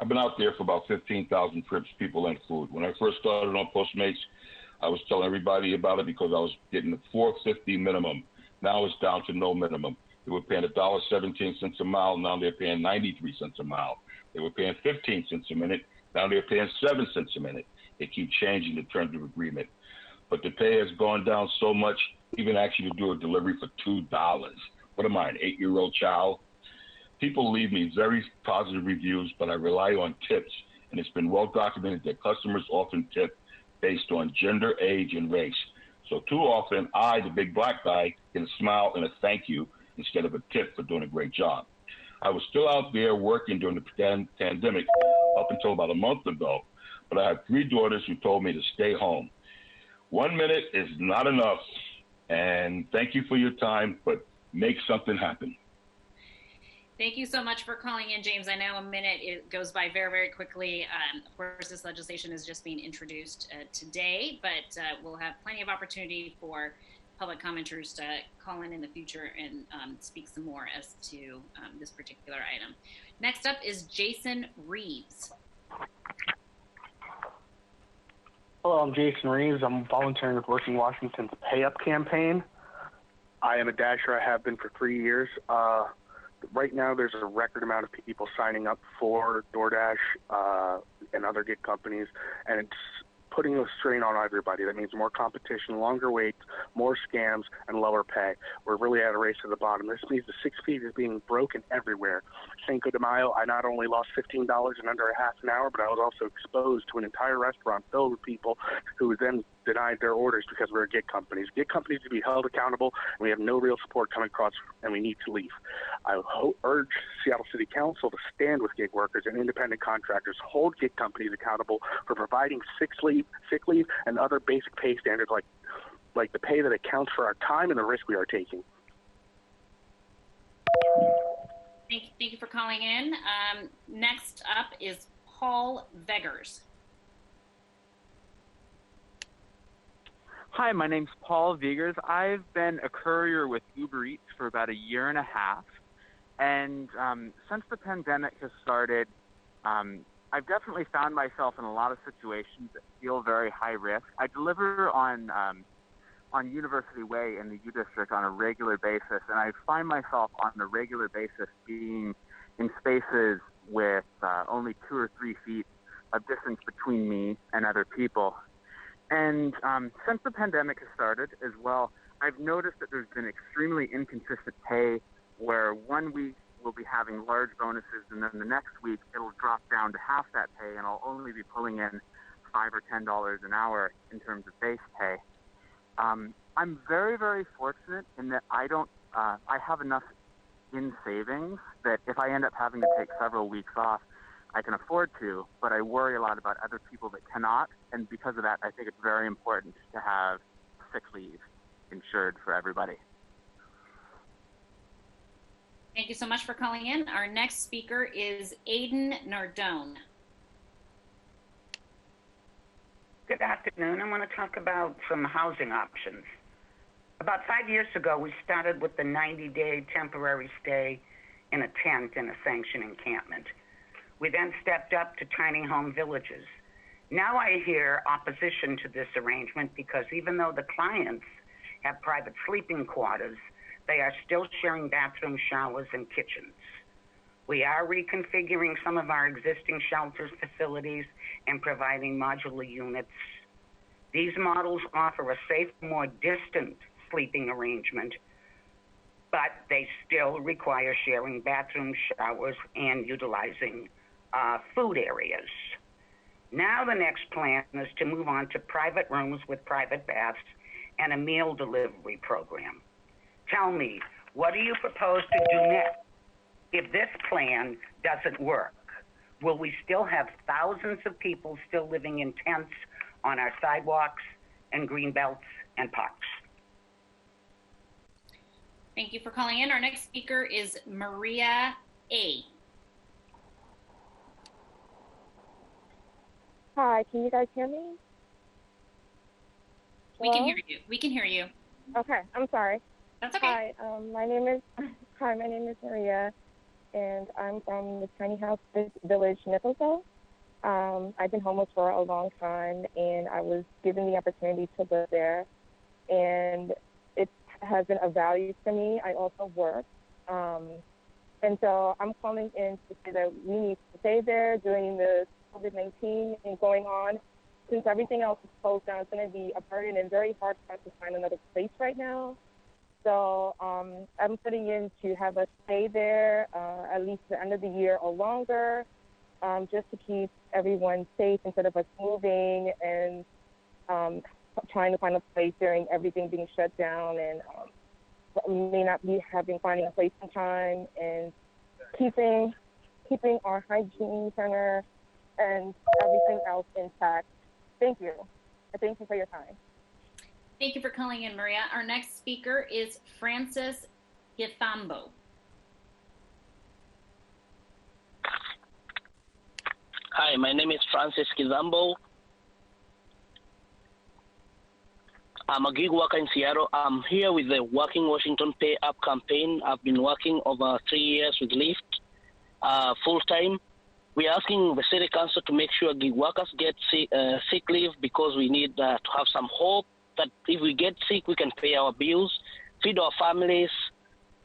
Speaker 6: I've been out there for about 15,000 trips, people and food. When I first started on Postmates, I was telling everybody about it because I was getting $4.50 minimum. Now it's down to no minimum. They were paying $1.17 a mile. Now they're paying 93 cents a mile. They were paying 15 cents a minute. Now they're paying 7 cents a minute. They keep changing the terms of agreement. But the pay has gone down so much, even actually to do a delivery for $2. What am I, an 8-year-old child? People leave me very positive reviews, but I rely on tips. And it's been well documented that customers often tip based on gender, age, and race. So too often, I, the big black guy, get a smile and a thank you instead of a tip for doing a great job. I was still out there working during the pandemic up until about a month ago, but I have 3 daughters who told me to stay home. 1 minute is not enough, and thank you for your time, but make something happen.
Speaker 1: Thank you so much for calling in, James. I know a minute it goes by very, very quickly. Of course, this legislation is just being introduced today, but we'll have plenty of opportunity for public commenters to call in the future and speak some more as to this particular item. Next up is Jason Reeves.
Speaker 7: Hello, I'm Jason Reeves. I'm volunteering with Working Washington's Pay Up campaign. I am a dasher. I have been for 3 years. Right now, there's a record amount of people signing up for DoorDash and other gig companies, and it's putting a strain on everybody. That means more competition, longer waits, more scams, and lower pay. We're really at a race to the bottom. This means the 6 feet is being broken everywhere. Cinco de Mayo, I not only lost $15 in under a half an hour, but I was also exposed to an entire restaurant filled with people who then denied their orders because we're gig companies. Gig companies to be held accountable, and we have no real support coming across, and we need to leave. I urge Seattle City Council to stand with gig workers and independent contractors, hold gig companies accountable for providing sick leave, and other basic pay standards like the pay that accounts for our time and the risk we are taking.
Speaker 1: Thank you for calling in. Next up is Paul Veggers.
Speaker 25: Hi, my name's Paul Veggers. I've been a courier with Uber Eats for about 1.5 years. And since the pandemic has started, I've definitely found myself in a lot of situations that feel very high risk. I deliver on on University Way in the U District on a regular basis, and I find myself on a regular basis being in spaces with only 2 or 3 feet of distance between me and other people. And since the pandemic has started as well, I've noticed that there's been extremely inconsistent pay, where 1 week we'll be having large bonuses, and then the next week it'll drop down to half that pay, and I'll only be pulling in $5 or $10 an hour in terms of base pay. I'm very, very fortunate in that I have enough in savings that if I end up having to take several weeks off, I can afford to, but I worry a lot about other people that cannot, and because of that, I think it's very important to have sick leave insured for everybody.
Speaker 1: Thank you so much for calling in. Our next speaker is Aiden Nardone.
Speaker 8: Good afternoon. I want to talk about some housing options. About 5 years ago, we started with the 90-day temporary stay in a tent in a sanctioned encampment. We then stepped up to tiny home villages. Now I hear opposition to this arrangement because even though the clients have private sleeping quarters, they are still sharing bathrooms, showers, and kitchens. We are reconfiguring some of our existing shelters facilities and providing modular units. These models offer a safe, more distant sleeping arrangement, but they still require sharing bathrooms, showers, and utilizing food areas. Now the next plan is to move on to private rooms with private baths and a meal delivery program. Tell me, what do you propose to do next? If this plan doesn't work, will we still have thousands of people still living in tents on our sidewalks and green belts and parks?
Speaker 1: Thank you for calling in. Our next speaker is Maria A.
Speaker 9: Hi, can you guys hear me?
Speaker 1: We can hear you. We can hear you.
Speaker 9: Okay, I'm sorry.
Speaker 1: That's okay.
Speaker 9: Hi, my name is Maria, and I'm from the tiny house village, Nicholsville. I've been homeless for a long time, and I was given the opportunity to live there, and it has been a value to me. I also work, and so I'm calling in to say that we need to stay there during the COVID-19 and going on. Since everything else is closed down, it's going to be a burden and very hard for us to find another place right now. So I'm putting in to have us stay there at least the end of the year or longer, just to keep everyone safe instead of us moving and trying to find a place during everything being shut down, and may not be finding a place in time, and keeping our hygiene center and everything else intact. Thank you. Thank you for your time.
Speaker 1: Thank you for calling in, Maria. Our next speaker is Francis Githambo.
Speaker 10: Hi, my name is Francis Githambo. I'm a gig worker in Seattle. I'm here with the Working Washington Pay Up campaign. I've been working over 3 years with Lyft full-time. We're asking the city council to make sure gig workers get sick leave, because we need to have some hope that if we get sick, we can pay our bills, feed our families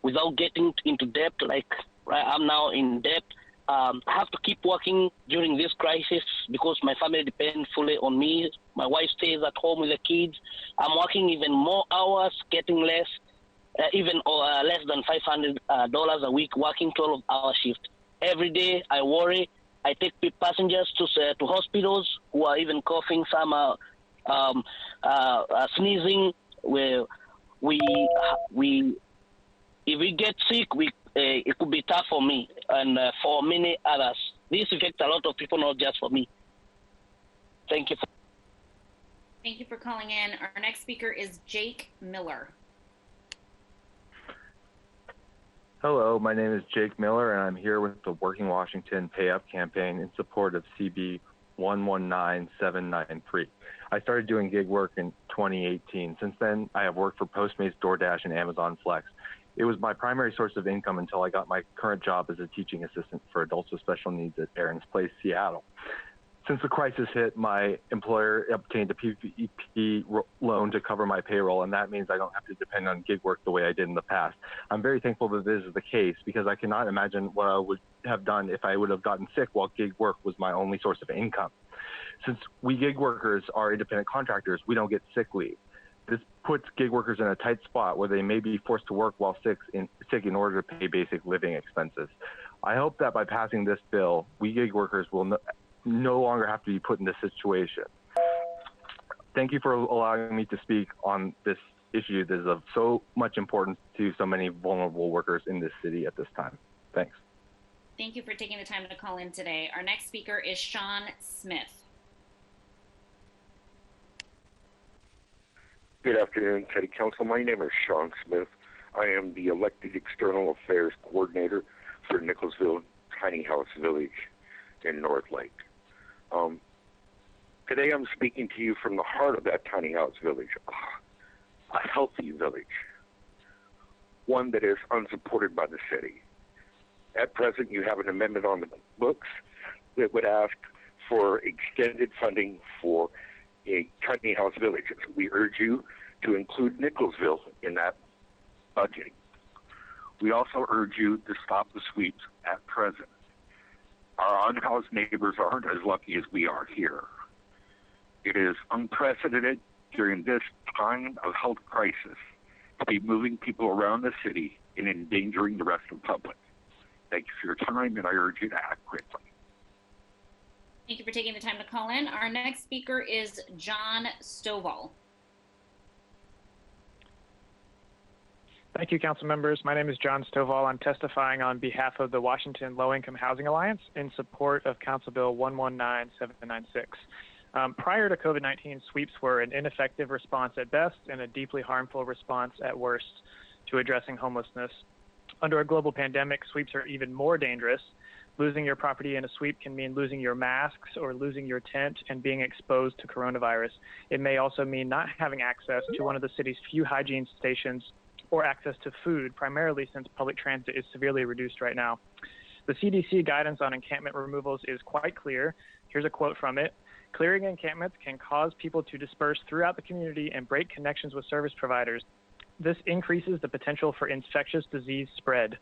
Speaker 10: without getting into debt. Like I'm now in debt. I have to keep working during this crisis because my family depends fully on me. My wife stays at home with the kids. I'm working even more hours, getting less, less than $500 a week, working 12-hour shift. Every day I worry. I take passengers to hospitals who are even coughing. Some are sneezing. If we get sick, it could be tough for me and for many others. This affects a lot of people, not just for me. Thank you.
Speaker 1: Thank you for calling in. Our next speaker is Jake Miller.
Speaker 11: Hello, my name is Jake Miller, and I'm here with the Working Washington Pay Up campaign in support of CB 119793. I started doing gig work in 2018. Since then, I have worked for Postmates, DoorDash, and Amazon Flex. It was my primary source of income until I got my current job as a teaching assistant for adults with special needs at Aaron's Place, Seattle. Since the crisis hit, my employer obtained a PPP loan to cover my payroll, and that means I don't have to depend on gig work the way I did in the past. I'm very thankful that this is the case because I cannot imagine what I would have done if I would have gotten sick while gig work was my only source of income. Since we gig workers are independent contractors, we don't get sick leave. This puts gig workers in a tight spot where they may be forced to work while sick in order to pay basic living expenses. I hope that by passing this bill, we gig workers will no longer have to be put in this situation. Thank you for allowing me to speak on this issue that is of so much importance to so many vulnerable workers in this city at this time. Thanks.
Speaker 1: Thank you for taking the time to call in today. Our next speaker is Sean Smith.
Speaker 12: Good afternoon, City Council. My name is Sean Smith. I am the elected External Affairs Coordinator for Nicholsville Tiny House Village in North Lake. Today I'm speaking to you from the heart of that tiny house village, a healthy village, one that is unsupported by the city. At present, you have an amendment on the books that would ask for extended funding for a tiny house village. We urge you to include Nicholsville in that budget. We also urge you to stop the sweeps at present. Our unhoused neighbors aren't as lucky as we are here. It is unprecedented during this time of health crisis to be moving people around the city and endangering the rest of the public. Thank you for your time, and I urge you to act quickly.
Speaker 1: Thank you for taking the time to call in. Our next speaker is John Stovall.
Speaker 13: Thank you, council members. My name is John Stovall. I'm testifying on behalf of the Washington Low-Income Housing Alliance in support of Council Bill 119796. Prior to COVID-19, sweeps were an ineffective response at best and a deeply harmful response at worst to addressing homelessness. Under a global pandemic, sweeps are even more dangerous. Losing your property in a sweep can mean losing your masks or losing your tent and being exposed to coronavirus. It may also mean not having access to one of the city's few hygiene stations or access to food, primarily since public transit is severely reduced right now. The CDC guidance on encampment removals is quite clear. Here's a quote from it. Clearing encampments can cause people to disperse throughout the community and break connections with service providers. This increases the potential for infectious disease spread.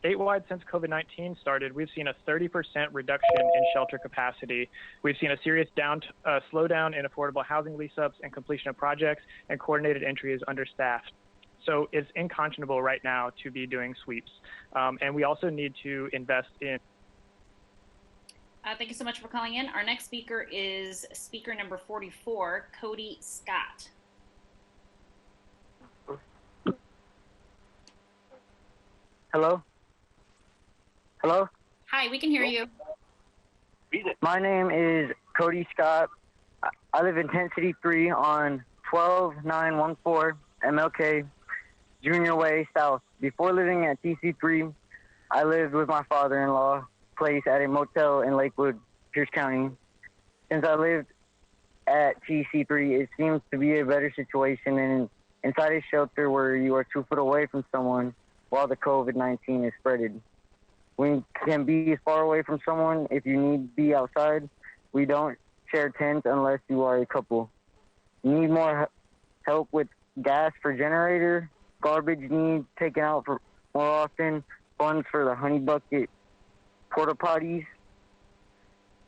Speaker 13: Statewide, since COVID-19 started, we've seen a 30% reduction in shelter capacity. We've seen a serious slowdown in affordable housing lease-ups and completion of projects, and coordinated entry is understaffed. So it's unconscionable right now to be doing sweeps. And we also need to invest in.
Speaker 1: Thank you so much for calling in. Our next speaker is speaker number 44, Cody Scott.
Speaker 14: Hello? Hello?
Speaker 1: Hi, we can hear you.
Speaker 14: My name is Cody Scott. I live in Tent City 3 on 12914 MLK Junior Way South. Before living at TC3, I lived with my father-in-law place at a motel in Lakewood, Pierce County. Since I lived at TC3, it seems to be a better situation than inside a shelter where you are 2 foot away from someone while the COVID-19 is spreaded. We can be as far away from someone if you need to be outside. We don't share tents unless you are a couple. You need more help with gas for generator, garbage needs taken out for more often, funds for the honey bucket, porta potties,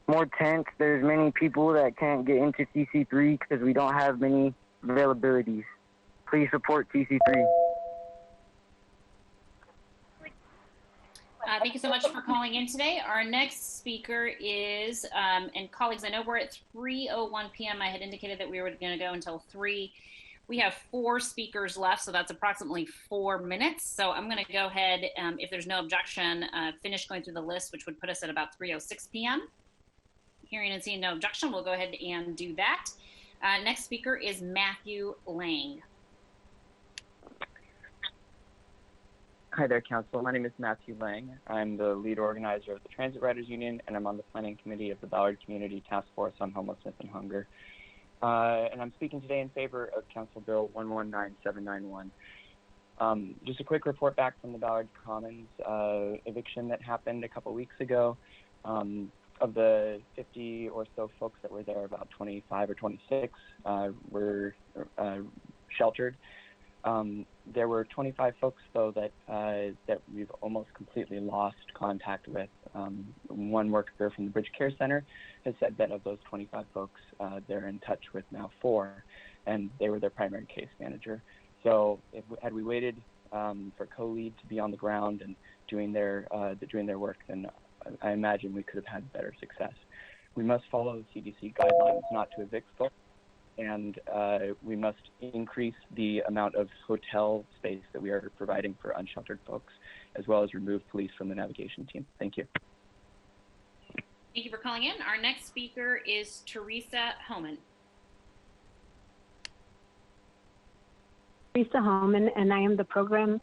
Speaker 14: more tents. There's many people that can't get into TC3 because we don't have many availabilities. Please support TC3.
Speaker 1: Thank you so much for calling in today. Our next speaker is, and colleagues, I know we're at 3:01 p.m. I had indicated that we were going to go until 3. We have 4 speakers left, so that's approximately 4 minutes. So I'm going to go ahead, if there's no objection, finish going through the list, which would put us at about 3:06 p.m. Hearing and seeing no objection, we'll go ahead and do that. Next speaker is Matthew Lang.
Speaker 16: Hi there, Council. My name is Matthew Lang. I'm the lead organizer of the Transit Riders Union, and I'm on the planning committee of the Ballard Community Task Force on Homelessness and Hunger. And I'm speaking today in favor of Council Bill 119791. Just a quick report back from the Ballard Commons eviction that happened a couple weeks ago. of the 50 or so folks that were there, about 25 or 26 were sheltered. There were 25 folks, though, that we've almost completely lost contact with. One worker from the Bridge Care Center has said that of those 25 folks, they're in touch with now 4, and they were their primary case manager. So had we waited for co-lead to be on the ground and doing their work, then I imagine we could have had better success. We must follow the CDC guidelines not to evict folks, and we must increase the amount of hotel space that we are providing for unsheltered folks, as well as remove police from the navigation team. Thank you.
Speaker 1: Thank you for calling in. Our next speaker is Teresa Homan.
Speaker 17: Teresa Homan, and I am the program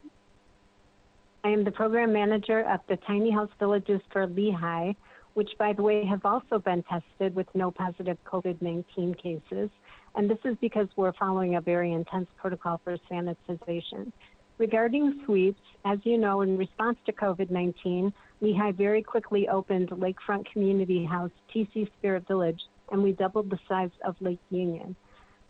Speaker 17: manager of the Tiny House Villages for Lehigh, which, by the way, have also been tested with no positive COVID-19 cases. And this is because we're following a very intense protocol for sanitization. Regarding suites, as you know, in response to COVID-19, Lehigh very quickly opened Lakefront Community House, TC Spirit Village, and we doubled the size of Lake Union.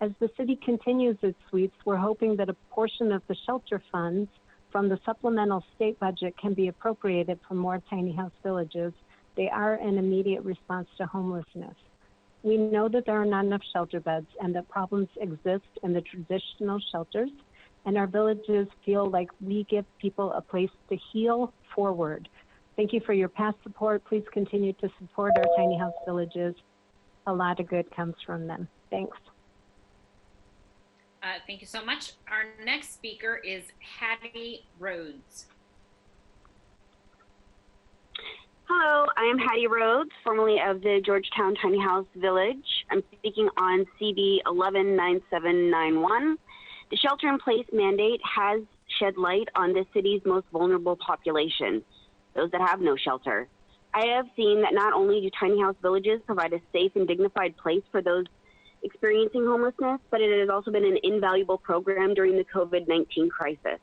Speaker 17: As the city continues its suites, we're hoping that a portion of the shelter funds from the supplemental state budget can be appropriated for more tiny house villages. They are an immediate response to homelessness. We know that there are not enough shelter beds and that problems exist in the traditional shelters, and our villages feel like we give people a place to heal forward. Thank you for your past support. Please continue to support our tiny house villages. A lot of good comes from them. Thanks.
Speaker 1: Thank you so much. Our next speaker is Hattie Rhodes.
Speaker 18: Hello, I am Hattie Rhodes, formerly of the Georgetown Tiny House Village. I'm speaking on CB 119791. The shelter-in-place mandate has shed light on the city's most vulnerable population, those that have no shelter. I have seen that not only do tiny house villages provide a safe and dignified place for those experiencing homelessness, but it has also been an invaluable program during the COVID-19 crisis.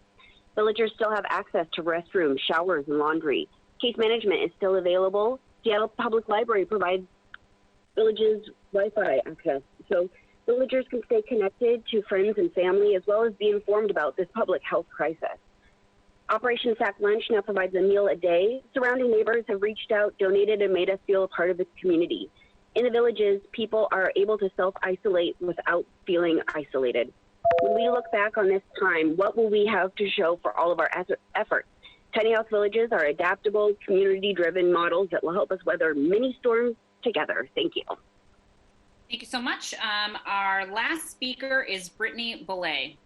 Speaker 18: Villagers still have access to restrooms, showers, and laundry. Case management is still available. Seattle Public Library provides villages Wi-Fi access, so villagers can stay connected to friends and family, as well as be informed about this public health crisis. Operation Sack Lunch now provides a meal a day. Surrounding neighbors have reached out, donated, and made us feel a part of the community. In the villages, people are able to self-isolate without feeling isolated. When we look back on this time, what will we have to show for all of our efforts? Tiny house villages are adaptable, community-driven models that will help us weather many storms together. Thank you.
Speaker 1: Thank you so much. Our last speaker is Brittany Boulay.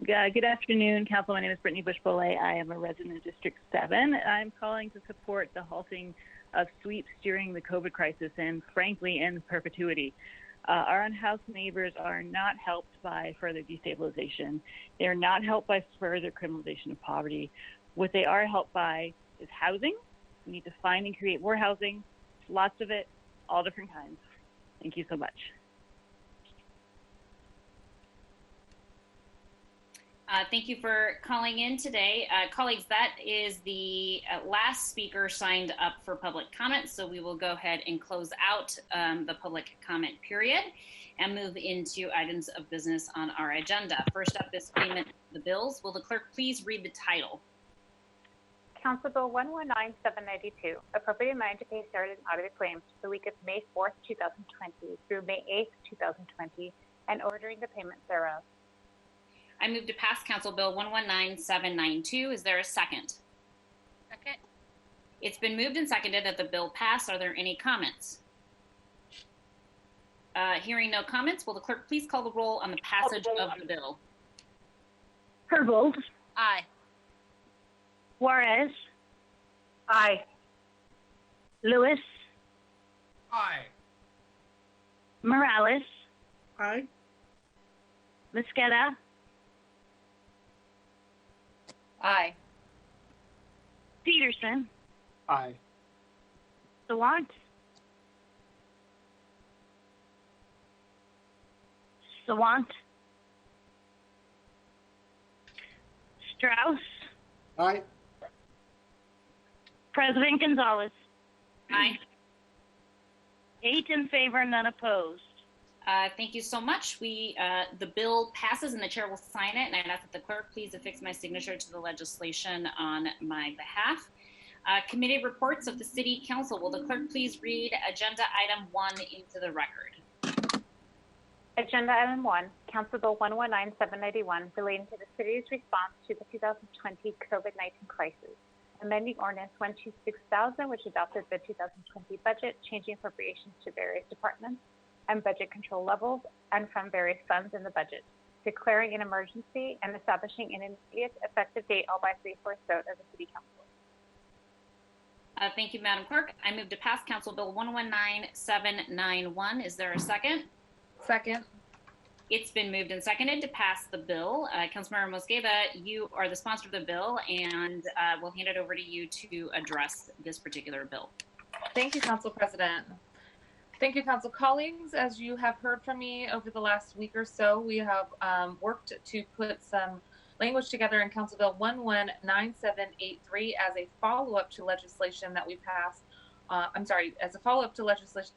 Speaker 19: Good afternoon, Council. My name is Brittany Bush-Boulay. I am a resident of District 7. I'm calling to support the halting of sweeps during the COVID crisis and, frankly, in perpetuity. Our unhoused neighbors are not helped by further destabilization. They are not helped by further criminalization of poverty. What they are helped by is housing. We need to find and create more housing, lots of it, all different kinds. Thank you so much.
Speaker 1: Thank you for calling in today. Colleagues, that is the last speaker signed up for public comment, so we will go ahead and close out the public comment period and move into items of business on our agenda. First up is payment of the bills. Will the clerk please read the title?
Speaker 20: Council Bill 119792, appropriating money to pay certain audited claims for the week of May 4th, 2020 through May 8th, 2020, and ordering the payment thereof.
Speaker 1: I move to pass Council Bill 119792. Is there a second?
Speaker 20: Second.
Speaker 1: It's been moved and seconded that the bill pass. Are there any comments? Hearing no comments, will the clerk please call the roll on the passage of the bill?
Speaker 21: Herbold.
Speaker 20: Aye.
Speaker 21: Juarez.
Speaker 20: Aye.
Speaker 21: Lewis.
Speaker 26: Aye.
Speaker 21: Morales.
Speaker 26: Aye.
Speaker 21: Mosqueda.
Speaker 20: Aye.
Speaker 21: Peterson.
Speaker 26: Aye.
Speaker 21: Sawant. Sawant. Strauss.
Speaker 26: Aye.
Speaker 21: President Gonzalez.
Speaker 1: Aye.
Speaker 21: 8 in favor, none opposed.
Speaker 1: Thank you so much. The bill passes and the chair will sign it, and I'd ask that the clerk please affix my signature to the legislation on my behalf. Committee reports of the City Council. Will the clerk please read Agenda Item 1 into the record?
Speaker 20: Agenda Item 1, Council Bill 119791, relating to the city's response to the 2020 COVID-19 crisis, amending Ordinance 126,000, which adopted the 2020 budget, changing appropriations to various departments and budget control levels and from various funds in the budget, declaring an emergency and establishing an immediate effective date all by 3/4 vote of the City Council.
Speaker 1: Thank you, Madam Clerk. I move to pass Council Bill 119791. Is there a second?
Speaker 3: Second.
Speaker 1: It's been moved and seconded to pass the bill. Councilmember Mosqueda, you are the sponsor of the bill, and we'll hand it over to you to address this particular bill.
Speaker 3: Thank you, Council President. Thank you, Council colleagues. As you have heard from me over the last week or so, we have worked to put some language together in Council Bill 119783 as a follow-up to legislation that we passed. As a follow-up to legislation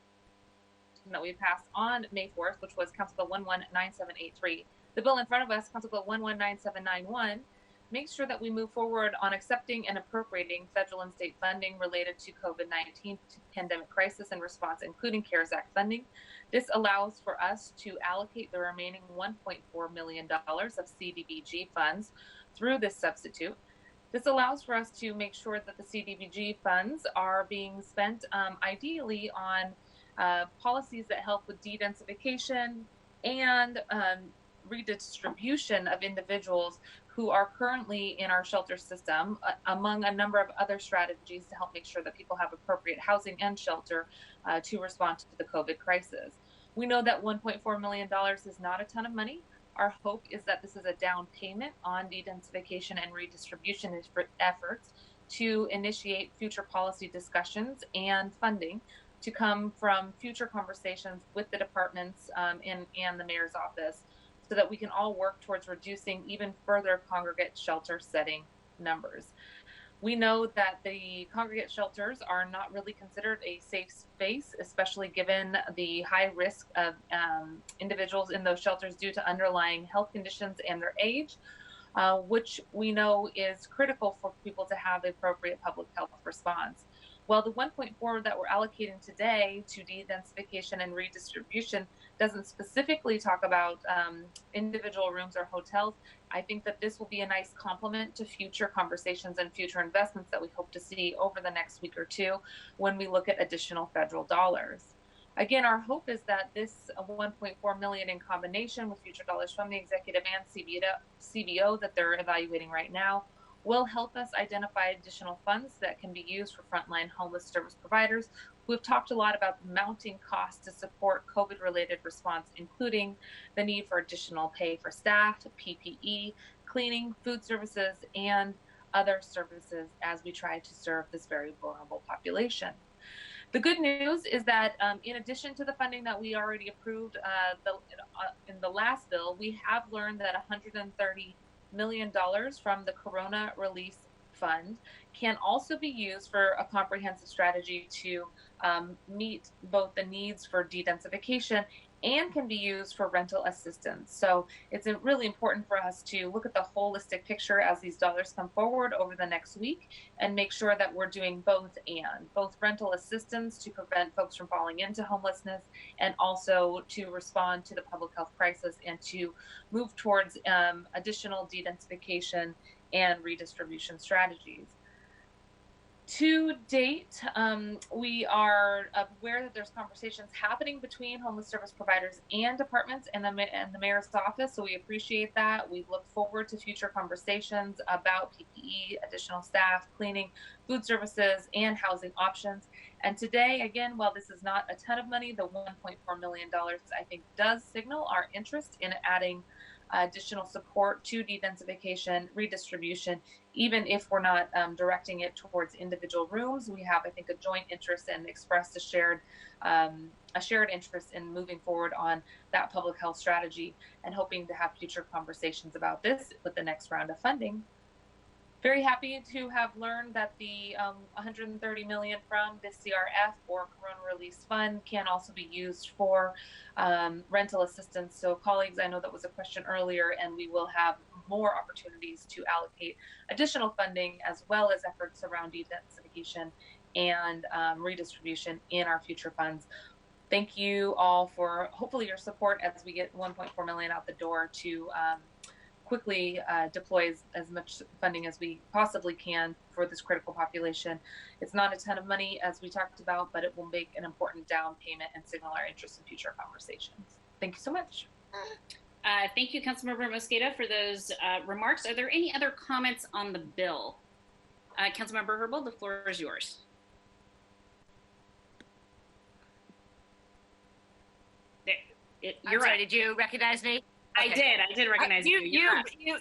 Speaker 3: that we passed on May 4th, which was Council Bill 119783. The bill in front of us, Council Bill 119791, makes sure that we move forward on accepting and appropriating federal and state funding related to COVID-19 pandemic crisis and response, including CARES Act funding. This allows for us to allocate the remaining $1.4 million of CDBG funds through this substitute. This allows for us to make sure that the CDBG funds are being spent ideally on policies that help with de-densification and redistribution of individuals who are currently in our shelter system, among a number of other strategies to help make sure that people have appropriate housing and shelter to respond to the COVID crisis. We know that $1.4 million is not a ton of money. Our hope is that this is a down payment on de-densification and redistribution efforts to initiate future policy discussions and funding to come from future conversations with the departments and the mayor's office, so that we can all work towards reducing even further congregate shelter setting numbers. We know that the congregate shelters are not really considered a safe space, especially given the high risk of individuals in those shelters due to underlying health conditions and their age, which we know is critical for people to have the appropriate public health response. Well, the 1.4 that we're allocating today to de-densification and redistribution doesn't specifically talk about individual rooms or hotels. I think that this will be a nice complement to future conversations and future investments that we hope to see over the next week or two when we look at additional federal dollars. Again, our hope is that this $1.4 million in combination with future dollars from the executive and CBO that they're evaluating right now will help us identify additional funds that can be used for frontline homeless service providers. We've talked a lot about the mounting costs to support COVID-related response, including the need for additional pay for staff, PPE, cleaning, food services, and other services as we try to serve this very vulnerable population. The good news is that in addition to the funding that we already approved in the last bill, we have learned that $130 million from the Corona Relief Fund can also be used for a comprehensive strategy to meet both the needs for de-densification and can be used for rental assistance. So it's really important for us to look at the holistic picture as these dollars come forward over the next week and make sure that we're doing both rental assistance to prevent folks from falling into homelessness and also to respond to the public health crisis and to move towards additional de-densification and redistribution strategies. To date, we are aware that there's conversations happening between homeless service providers and departments and the mayor's office, so we appreciate that. We look forward to future conversations about PPE, additional staff, cleaning, food services, and housing options. And today, again, while this is not a ton of money, the $1.4 million I think does signal our interest in adding additional support to de-densification, redistribution, even if we're not directing it towards individual rooms. We have, I think, a joint interest and expressed a shared interest in moving forward on that public health strategy and hoping to have future conversations about this with the next round of funding. Very happy to have learned that the $130 million from the CRF or Corona Release Fund can also be used for rental assistance. So colleagues, I know that was a question earlier, and we will have more opportunities to allocate additional funding as well as efforts around dedensification and redistribution in our future funds. Thank you all for hopefully your support as we get 1.4 million out the door to quickly deploy as much funding as we possibly can for this critical population. It's not a ton of money, as we talked about, but it will make an important down payment and signal our interest in future conversations. Thank you so much.
Speaker 1: Thank you, Councilmember Mosqueda, for those remarks. Are there any other comments on the bill? Councilmember Herbold, the floor is yours.
Speaker 2: You're right. Did you recognize me? Okay.
Speaker 1: I did recognize you.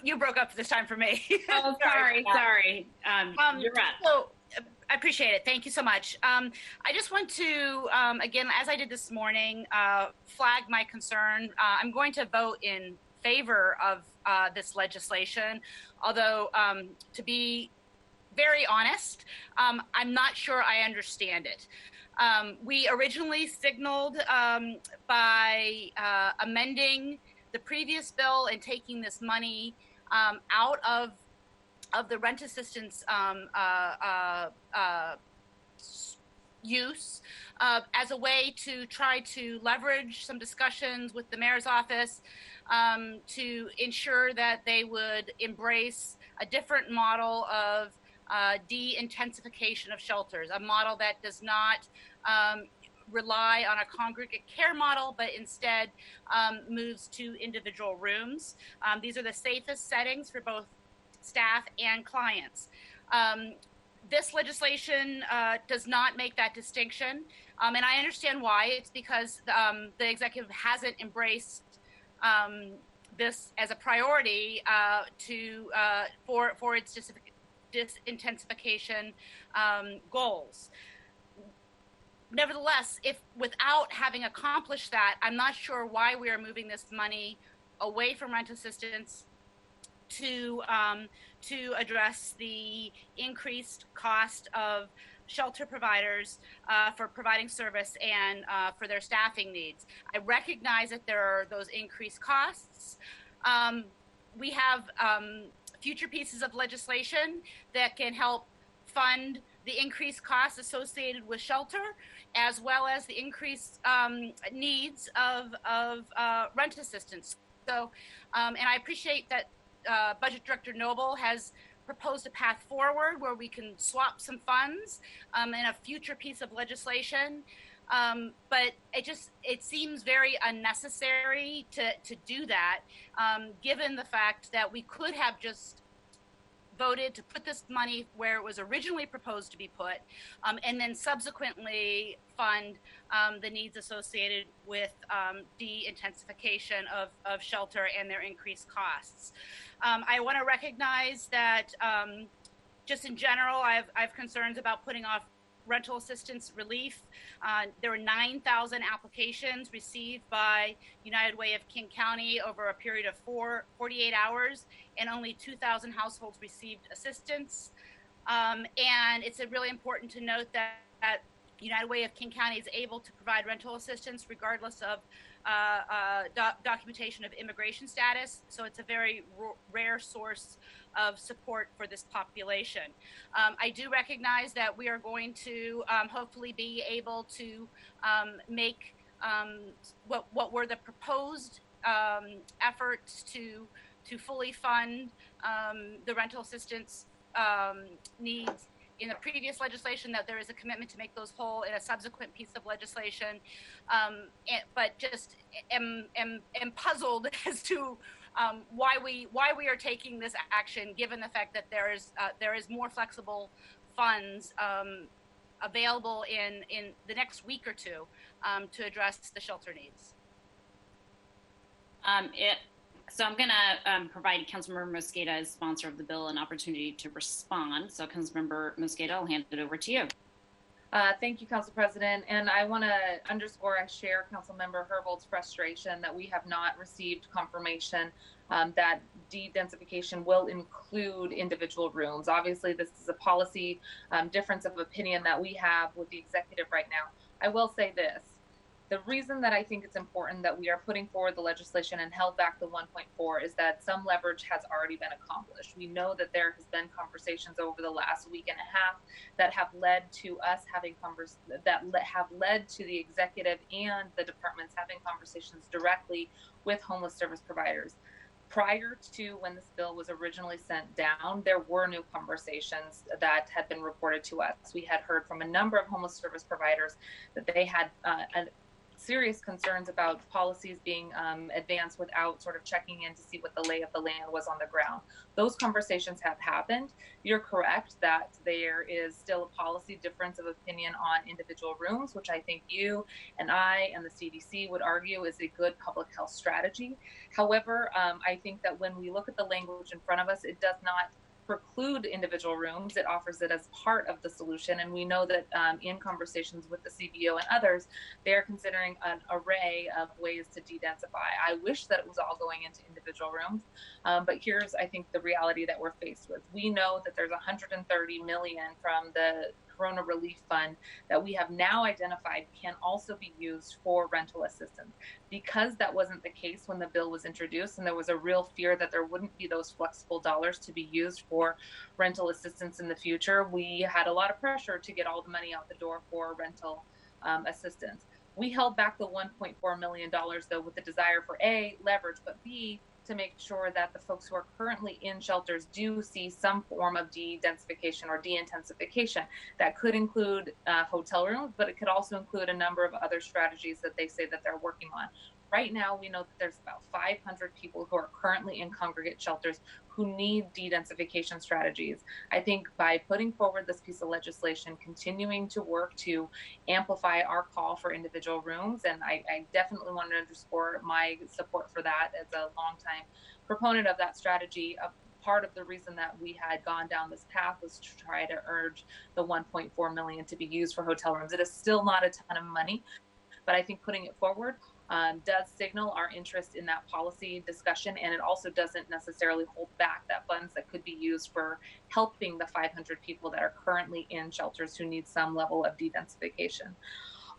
Speaker 2: You broke up this time for me.
Speaker 1: Oh, sorry. You're up.
Speaker 2: So I appreciate it. Thank you so much. I just want to, again, as I did this morning, flag my concern. I'm going to vote in favor of this legislation, although to be very honest, I'm not sure I understand it. We originally signaled by amending the previous bill and taking this money out of the rent assistance use as a way to try to leverage some discussions with the mayor's office to ensure that they would embrace a different model of de-intensification of shelters, a model that does not rely on a congregate care model, but instead moves to individual rooms. These are the safest settings for both staff and clients. This legislation does not make that distinction, and I understand why. It's because the executive hasn't embraced this as a priority for its disintensification goals. Nevertheless, if without having accomplished that, I'm not sure why we are moving this money away from rent assistance to address the increased cost of shelter providers for providing service and for their staffing needs. I recognize that there are those increased costs. We have future pieces of legislation that can help fund the increased costs associated with shelter, as well as the increased needs of rent assistance. So, and I appreciate that Budget Director Noble has proposed a path forward where we can swap some funds in a future piece of legislation. But it seems very unnecessary to do that, given the fact that we could have just voted to put this money where it was originally proposed to be put, and then subsequently fund the needs associated with de-intensification of shelter and their increased costs. I want to recognize that just in general, I have concerns about putting off rental assistance relief. There were 9,000 applications received by United Way of King County over a period of 48 hours, and only 2,000 households received assistance. And it's really important to note that United Way of King County is able to provide rental assistance regardless of documentation of immigration status. So it's a very rare source of support for this population. I do recognize that we are going to hopefully be able to make what were the proposed efforts to fully fund the rental assistance needs in the previous legislation, that there is a commitment to make those whole in a subsequent piece of legislation, but just am puzzled as to why we are taking this action, given the fact that there is more flexible funds available in the next week or two to address the shelter needs.
Speaker 1: So I'm going to provide Councilmember Mosqueda, as sponsor of the bill, an opportunity to respond. So Councilmember Mosqueda, I'll hand it over to you.
Speaker 3: Thank you, Council President. And I want to underscore, I share Councilmember Herbold's frustration that we have not received confirmation that de-densification will include individual rooms. Obviously, this is a policy difference of opinion that we have with the executive right now. I will say this. The reason that I think it's important that we are putting forward the legislation and held back the 1.4 is that some leverage has already been accomplished. We know that there has been conversations over the last week and a half that have led to us having have led to the executive and the departments having conversations directly with homeless service providers. Prior to when this bill was originally sent down, there were no conversations that had been reported to us. We had heard from a number of homeless service providers that they had serious concerns about policies being advanced without sort of checking in to see what the lay of the land was on the ground. Those conversations have happened. You're correct that there is still a policy difference of opinion on individual rooms, which I think you and I and the CDC would argue is a good public health strategy. However, I think that when we look at the language in front of us, it does not preclude individual rooms. It offers it as part of the solution. And we know that in conversations with the CBO and others, they're considering an array of ways to de-densify. I wish that it was all going into individual rooms, but here's, I think, the reality that we're faced with. We know that there's $130 million from the Corona Relief Fund that we have now identified can also be used for rental assistance. Because that wasn't the case when the bill was introduced, and there was a real fear that there wouldn't be those flexible dollars to be used for rental assistance in the future, we had a lot of pressure to get all the money out the door for rental assistance. We held back the $1.4 million, though, with the desire for A, leverage, but B, to make sure that the folks who are currently in shelters do see some form of de-densification or de-intensification. That could include hotel rooms, but it could also include a number of other strategies that they say that they're working on. Right now, we know that there's about 500 people who are currently in congregate shelters who need de-densification strategies. I think by putting forward this piece of legislation, continuing to work to amplify our call for individual rooms, and I definitely want to underscore my support for that as a longtime proponent of that strategy. Part of the reason that we had gone down this path was to try to urge the 1.4 million to be used for hotel rooms. It is still not a ton of money, but I think putting it forward does signal our interest in that policy discussion, and it also doesn't necessarily hold back that funds that could be used for helping the 500 people that are currently in shelters who need some level of de-densification.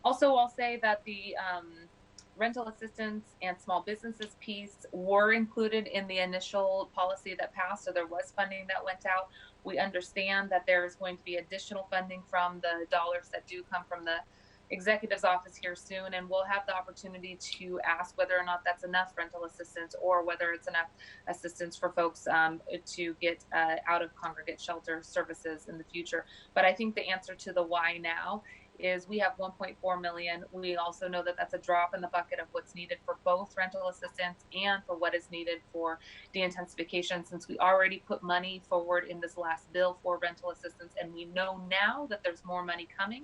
Speaker 3: Also, I'll say that the rental assistance and small businesses piece were included in the initial policy that passed, so there was funding that went out. We understand that there is going to be additional funding from the dollars that do come from the executive's office here soon, and we'll have the opportunity to ask whether or not that's enough rental assistance or whether it's enough assistance for folks to get out of congregate shelter services in the future. But I think the answer to the why now is we have 1.4 million. We also know that that's a drop in the bucket of what's needed for both rental assistance and for what is needed for de-intensification, since we already put money forward in this last bill for rental assistance, and we know now that there's more money coming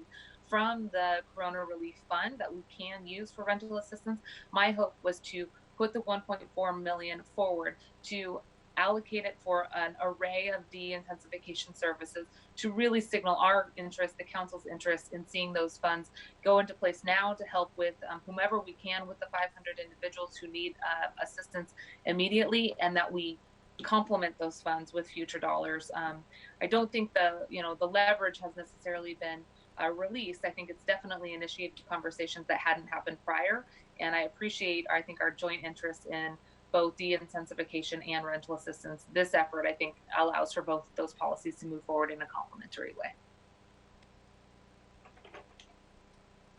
Speaker 3: from the Corona Relief Fund that we can use for rental assistance. My hope was to put the 1.4 million forward to allocate it for an array of de-intensification services to really signal our interest, the council's interest in seeing those funds go into place now to help with whomever we can with the 500 individuals who need assistance immediately, and that we complement those funds with future dollars. I don't think the leverage has necessarily been released. I think it's definitely initiated conversations that hadn't happened prior, and I appreciate, I think, our joint interest in both de-intensification and rental assistance. This effort, I think, allows for both of those policies to move forward in a complementary way.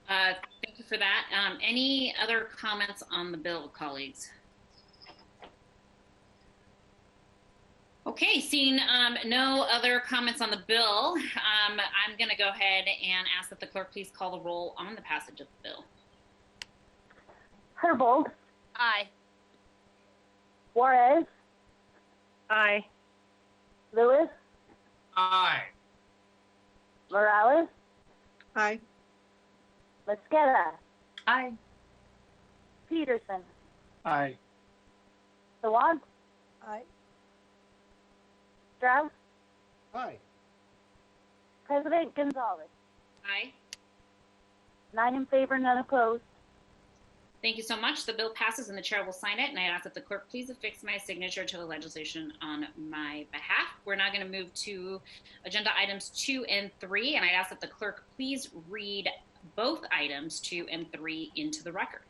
Speaker 1: Thank you for that. Any other comments on the bill, colleagues? Okay, seeing no other comments on the bill, I'm going to go ahead and ask that the clerk please call the roll on the passage of the bill.
Speaker 4: Herbold.
Speaker 2: Aye.
Speaker 4: Juarez.
Speaker 19: Aye.
Speaker 4: Lewis.
Speaker 26: Aye.
Speaker 4: Morales.
Speaker 19: Aye.
Speaker 4: Mosqueda.
Speaker 3: Aye.
Speaker 4: Peterson.
Speaker 26: Aye.
Speaker 4: Sawant.
Speaker 19: Aye.
Speaker 4: Strauss.
Speaker 26: Aye.
Speaker 4: President Gonzalez.
Speaker 1: Aye.
Speaker 4: 9 in favor, none opposed.
Speaker 1: Thank you so much. The bill passes and the chair will sign it. And I ask that the clerk please affix my signature to the legislation on my behalf. We're now going to move to agenda items 2 and 3. And I ask that the clerk please read both items 2 and 3 into the record.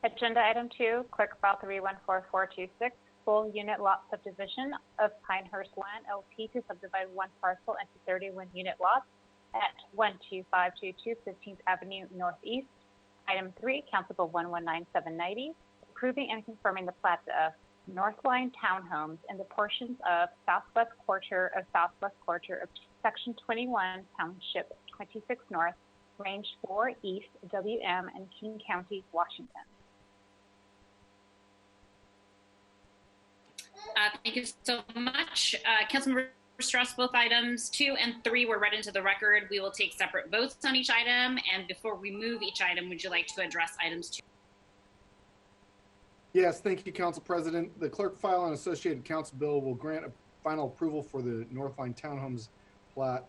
Speaker 20: Agenda item 2, clerk file 314426, full unit lot subdivision of Pinehurst Land LP to subdivide one parcel into 31 unit lots at 12522 15th Avenue Northeast. Item 3, Council Bill 119790, approving and confirming the plat of Northline Townhomes in the portions of southwest quarter of Section 21, Township 26 North, Range 4 East, WM, and King County, Washington.
Speaker 1: Thank you so much. Councilmember Strauss, both items 2 and 3 were read into the record. We will take separate votes on each item. And before we move each item, would you like to address items 2?
Speaker 5: Yes, thank you, Council President. The clerk file and associated council bill will grant a final approval for the Northline Townhomes plat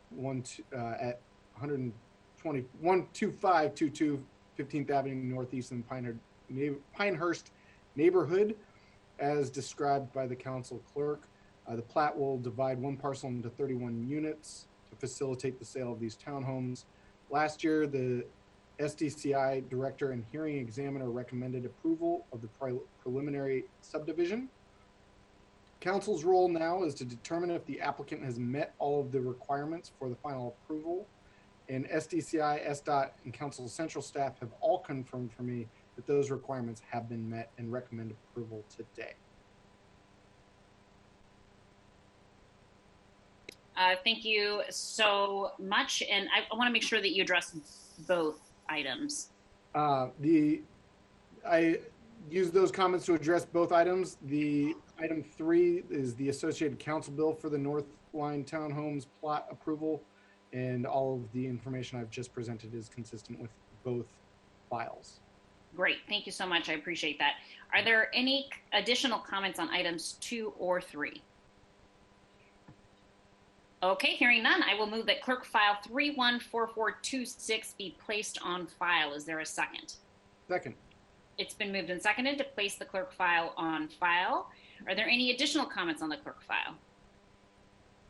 Speaker 5: at 12522 15th Avenue Northeast in Pinehurst neighborhood, as described by the council clerk. The plat will divide one parcel into 31 units to facilitate the sale of these townhomes. Last year, the SDCI director and hearing examiner recommended approval of the preliminary subdivision. Council's role now is to determine if the applicant has met all of the requirements for the final approval. And SDCI, SDOT, and Council Central staff have all confirmed for me that those requirements have been met and recommend approval today.
Speaker 1: Thank you so much. And I want to make sure that you address both items.
Speaker 5: I use those comments to address both items. The item 3 is the associated council bill for the Northline Townhomes plot approval, and all of the information I've just presented is consistent with both files.
Speaker 1: Great. Thank you so much. I appreciate that. Are there any additional comments on items 2 or 3? Okay, hearing none, I will move that clerk file 314426 be placed on file. Is there a second?
Speaker 5: Second.
Speaker 1: It's been moved and seconded to place the clerk file on file. Are there any additional comments on the clerk file?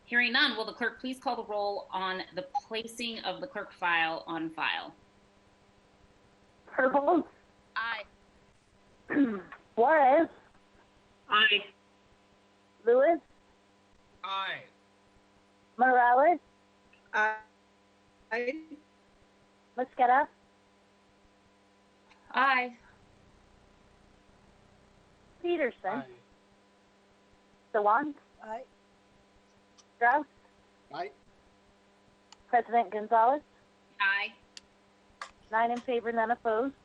Speaker 1: Hearing none, will the clerk please call the roll on the placing of the clerk file on file?
Speaker 4: Herbold?
Speaker 2: Aye.
Speaker 4: Juarez?
Speaker 21: Aye.
Speaker 4: Lewis?
Speaker 26: Aye.
Speaker 4: Morales?
Speaker 21: Aye.
Speaker 4: Mosqueda?
Speaker 3: Aye.
Speaker 4: Peterson?
Speaker 26: Aye.
Speaker 4: Dewan?
Speaker 21: Aye.
Speaker 4: Strauss?
Speaker 5: Aye.
Speaker 4: President Gonzalez?
Speaker 1: Aye.
Speaker 4: 9 in favor, none opposed.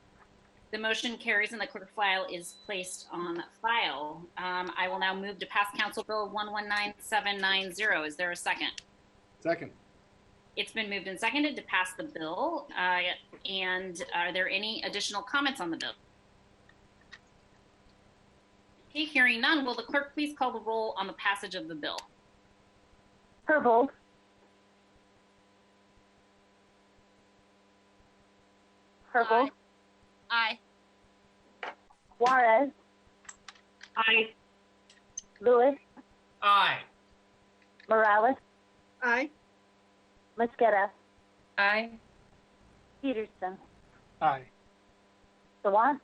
Speaker 1: The motion carries and the clerk file is placed on file. I will now move to pass Council Bill 119790. Is there a second?
Speaker 5: Second.
Speaker 1: It's been moved and seconded to pass the bill. And are there any additional comments on the bill? Okay, hearing none, will the clerk please call the roll on the passage of the bill?
Speaker 4: Herbold? Herbold?
Speaker 2: Aye.
Speaker 4: Juarez?
Speaker 21: Aye.
Speaker 4: Lewis?
Speaker 26: Aye.
Speaker 4: Morales?
Speaker 21: Aye.
Speaker 4: Mosqueda?
Speaker 3: Aye.
Speaker 4: Peterson?
Speaker 26: Aye.
Speaker 4: Dewan?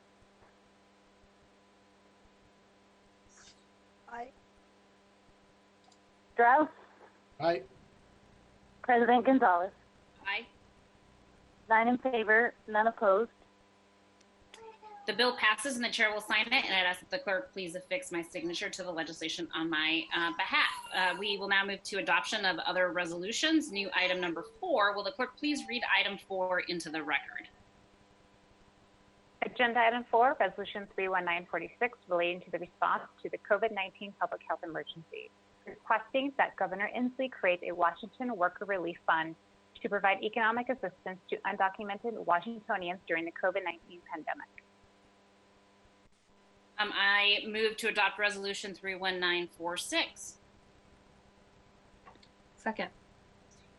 Speaker 21: Aye.
Speaker 4: Strauss?
Speaker 5: Aye.
Speaker 4: President Gonzalez?
Speaker 1: Aye.
Speaker 4: 9 in favor, none opposed.
Speaker 1: The bill passes and the chair will sign it, and I'd ask that the clerk please affix my signature to the legislation on my behalf. We will now move to adoption of other resolutions. New item number 4. Will the clerk please read item 4 into the record?
Speaker 20: Agenda item 4, resolution 31946, relating to the response to the COVID-19 public health emergency, requesting that Governor Inslee create a Washington Worker Relief Fund to provide economic assistance to undocumented Washingtonians during the COVID-19 pandemic.
Speaker 1: I move to adopt resolution 31946.
Speaker 3: Second.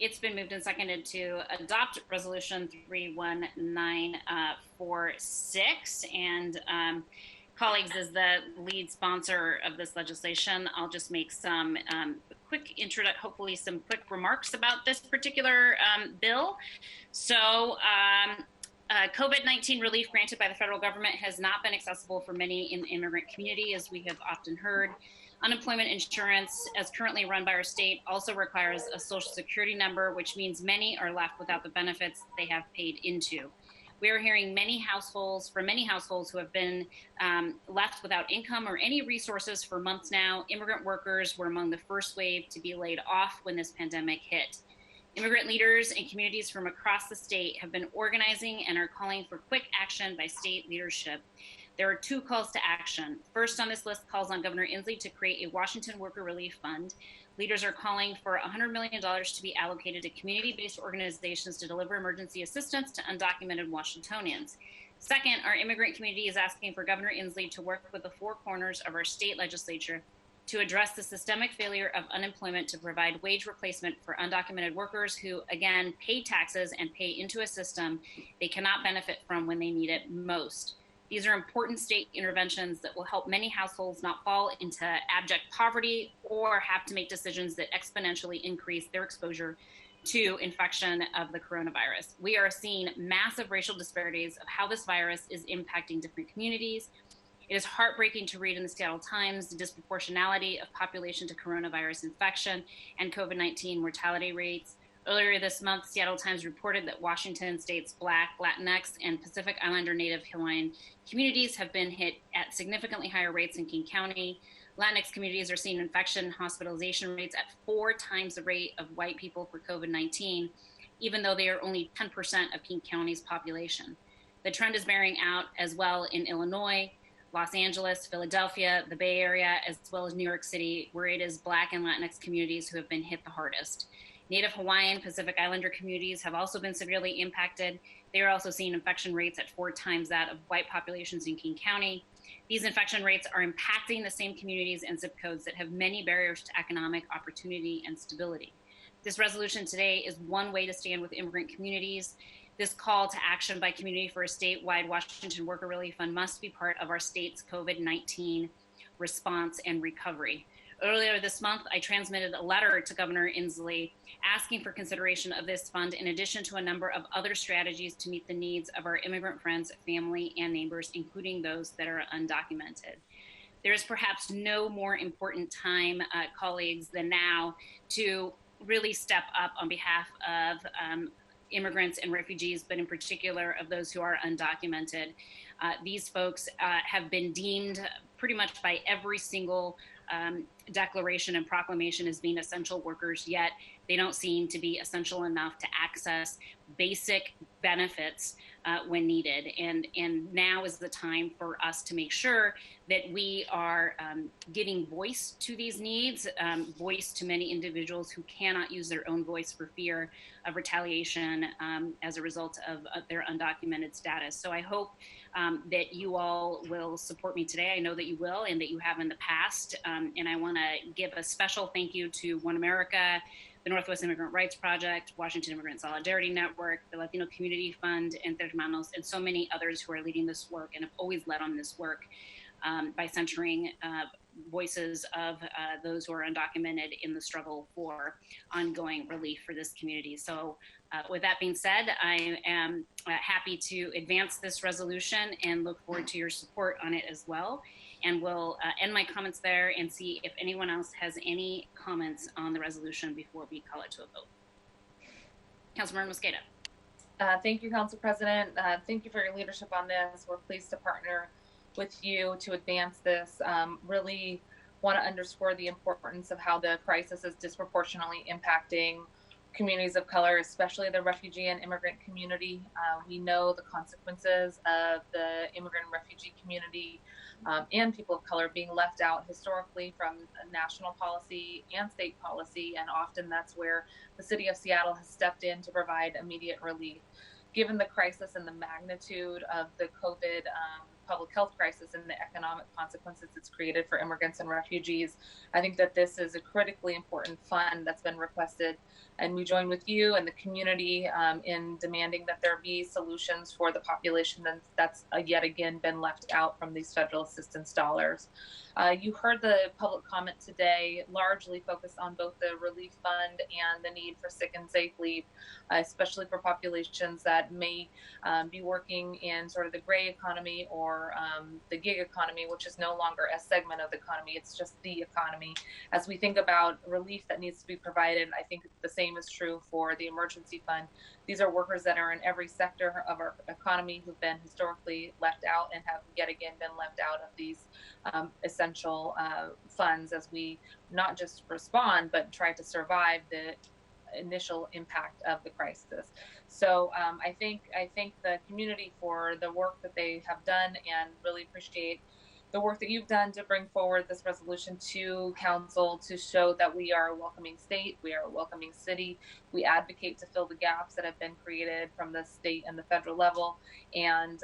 Speaker 1: It's been moved and seconded to adopt Resolution 31946. And colleagues, as the lead sponsor of this legislation, I'll just make some quick hopefully some quick remarks about this particular bill. So COVID-19 relief granted by the federal government has not been accessible for many in the immigrant community, as we have often heard. Unemployment insurance, as currently run by our state, also requires a social security number, which means many are left without the benefits they have paid into. We are hearing from many households who have been left without income or any resources for months now. Immigrant workers were among the first wave to be laid off when this pandemic hit. Immigrant leaders and communities from across the state have been organizing and are calling for quick action by state leadership. There are two calls to action. First on this list calls on Governor Inslee to create a Washington Worker Relief Fund. Leaders are calling for $100 million to be allocated to community-based organizations to deliver emergency assistance to undocumented Washingtonians. Second, our immigrant community is asking for Governor Inslee to work with the four corners of our state legislature to address the systemic failure of unemployment to provide wage replacement for undocumented workers who, again, pay taxes and pay into a system they cannot benefit from when they need it most. These are important state interventions that will help many households not fall into abject poverty or have to make decisions that exponentially increase their exposure to infection of the coronavirus. We are seeing massive racial disparities of how this virus is impacting different communities. It is heartbreaking to read in the Seattle Times the disproportionality of population to coronavirus infection and COVID-19 mortality rates. Earlier this month, Seattle Times reported that Washington State's Black, Latinx, and Pacific Islander Native Hawaiian communities have been hit at significantly higher rates in King County. Latinx communities are seeing infection and hospitalization rates at 4 times the rate of white people for COVID-19, even though they are only 10% of King County's population. The trend is bearing out as well in Illinois, Los Angeles, Philadelphia, the Bay Area, as well as New York City, where it is Black and Latinx communities who have been hit the hardest. Native Hawaiian, Pacific Islander communities have also been severely impacted. They are also seeing infection rates at 4 times that of white populations in King County. These infection rates are impacting the same communities and zip codes that have many barriers to economic opportunity and stability. This resolution today is one way to stand with immigrant communities. This call to action by Community for a statewide Washington Worker Relief Fund must be part of our state's COVID-19 response and recovery. Earlier this month, I transmitted a letter to Governor Inslee asking for consideration of this fund in addition to a number of other strategies to meet the needs of our immigrant friends, family, and neighbors, including those that are undocumented. There is perhaps no more important time, colleagues, than now to really step up on behalf of immigrants and refugees, but in particular of those who are undocumented. These folks have been deemed pretty much by every single declaration and proclamation as being essential workers, yet they don't seem to be essential enough to access basic benefits when needed. And now is the time for us to make sure that we are giving voice to these needs, voice to many individuals who cannot use their own voice for fear of retaliation as a result of their undocumented status. So I hope that you all will support me today. I know that you will and that you have in the past. And I want to give a special thank you to One America, the Northwest Immigrant Rights Project, Washington Immigrant Solidarity Network, the Latino Community Fund, Entre Hermanos, and so many others who are leading this work and have always led on this work by centering voices of those who are undocumented in the struggle for ongoing relief for this community. So with that being said, I am happy to advance this resolution and look forward to your support on it as well. And we'll end my comments there and see if anyone else has any comments on the resolution before we call it to a vote. Councilmember Mosqueda.
Speaker 3: Thank you, Council President. Thank you for your leadership on this. We're pleased to partner with you to advance this. Really want to underscore the importance of how the crisis is disproportionately impacting communities of color, especially the refugee and immigrant community. We know the consequences of the immigrant and refugee community and people of color being left out historically from national policy and state policy, and often that's where the city of Seattle has stepped in to provide immediate relief. Given the crisis and the magnitude of the COVID public health crisis and the economic consequences it's created for immigrants and refugees, I think that this is a critically important fund that's been requested. And we join with you and the community in demanding that there be solutions for the population that's yet again been left out from these federal assistance dollars. You heard the public comment today largely focused on both the relief fund and the need for sick and safe leave, especially for populations that may be working in sort of the gray economy or the gig economy, which is no longer a segment of the economy, it's just the economy. As we think about relief that needs to be provided, I think the same is true for the emergency fund. These are workers that are in every sector of our economy who've been historically left out and have yet again been left out of these essential funds as we not just respond, but try to survive the initial impact of the crisis. So I thank the community for the work that they have done and really appreciate the work that you've done to bring forward this resolution to council to show that we are a welcoming state, we are a welcoming city, we advocate to fill the gaps that have been created from the state and the federal level, and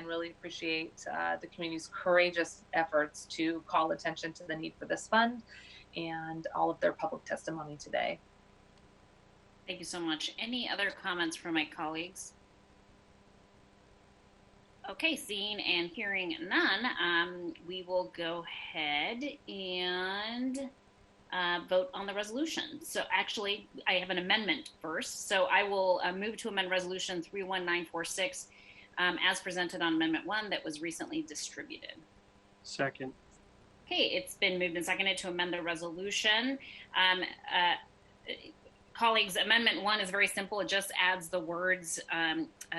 Speaker 3: really appreciate the community's courageous efforts to call attention to the need for this fund and all of their public testimony today.
Speaker 1: Thank you so much. Any other comments from my colleagues? Okay, seeing and hearing none, we will go ahead and vote on the resolution. So actually, I have an amendment first. So I will move to amend Resolution 31946 as presented on Amendment 1 that was recently distributed.
Speaker 6: Second.
Speaker 1: Okay, it's been moved and seconded to amend the resolution. Colleagues, Amendment 1 is very simple. It just adds the words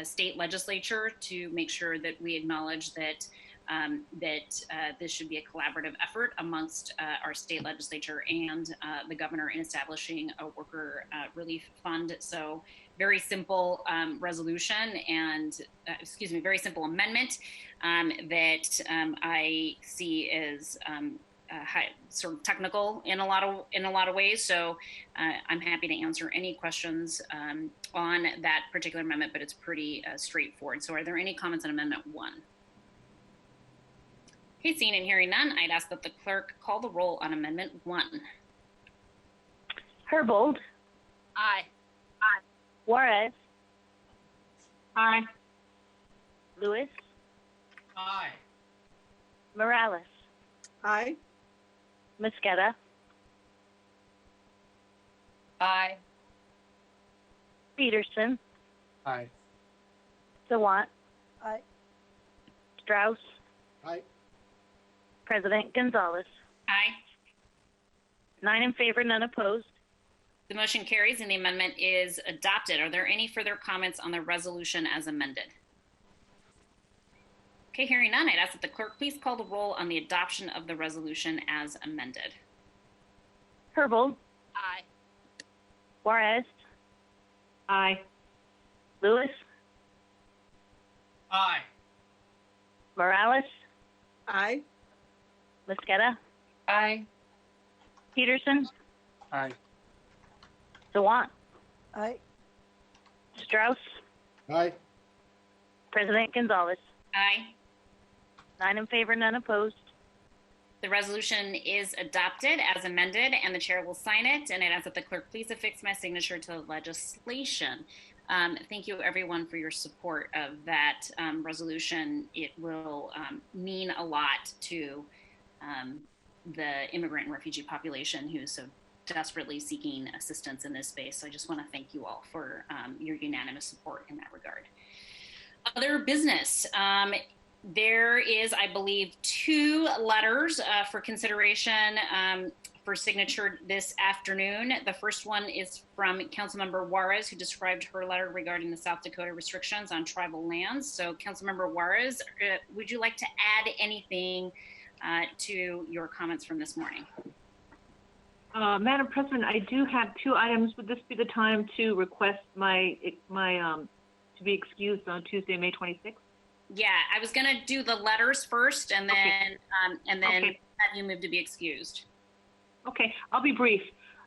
Speaker 1: state legislature to make sure that we acknowledge that this should be a collaborative effort amongst our state legislature and the governor in establishing a worker relief fund. So very simple resolution and, very simple amendment that I see as sort of technical in a lot of ways. So I'm happy to answer any questions on that particular amendment, but it's pretty straightforward. So are there any comments on Amendment 1? Okay, seeing and hearing none, I'd ask that the clerk call the roll on Amendment 1.
Speaker 21: Herbold.
Speaker 2: Aye.
Speaker 21: Aye. Juarez.
Speaker 2: Aye.
Speaker 21: Lewis.
Speaker 6: Aye.
Speaker 21: Morales.
Speaker 7: Aye.
Speaker 21: Mosqueda.
Speaker 3: Aye.
Speaker 21: Peterson.
Speaker 5: Aye.
Speaker 21: Sawant.
Speaker 7: Aye.
Speaker 21: Strauss.
Speaker 5: Aye.
Speaker 21: President Gonzalez.
Speaker 1: Aye.
Speaker 21: 9 in favor, none opposed.
Speaker 1: The motion carries and the amendment is adopted. Are there any further comments on the resolution as amended? Okay, hearing none, I'd ask that the clerk please call the roll on the adoption of the resolution as amended.
Speaker 21: Herbold.
Speaker 2: Aye.
Speaker 21: Juarez.
Speaker 7: Aye.
Speaker 21: Lewis.
Speaker 6: Aye.
Speaker 21: Morales.
Speaker 7: Aye.
Speaker 21: Mosqueda.
Speaker 3: Aye.
Speaker 21: Peterson.
Speaker 5: Aye.
Speaker 21: Sawant.
Speaker 7: Aye.
Speaker 21: Strauss.
Speaker 5: Aye.
Speaker 21: President Gonzalez.
Speaker 1: Aye.
Speaker 21: 9 in favor, none opposed.
Speaker 1: The resolution is adopted as amended and the chair will sign it. And I'd ask that the clerk please affix my signature to the legislation. Thank you everyone for your support of that resolution. It will mean a lot to the immigrant and refugee population who's so desperately seeking assistance in this space. So I just want to thank you all for your unanimous support in that regard. Other business. There is, I believe, 2 letters for consideration for signature this afternoon. The first one is from Councilmember Juarez, who described her letter regarding the South Dakota restrictions on tribal lands. So Councilmember Juarez, would you like to add anything to your comments from this morning?
Speaker 7: Madam President, I do have 2 items. Would this be the time to request my to be excused on Tuesday, May 26th?
Speaker 1: Yeah, I was going to do the letters first, and then
Speaker 7: Okay.
Speaker 1: have you move to be excused.
Speaker 7: Okay, I'll be brief.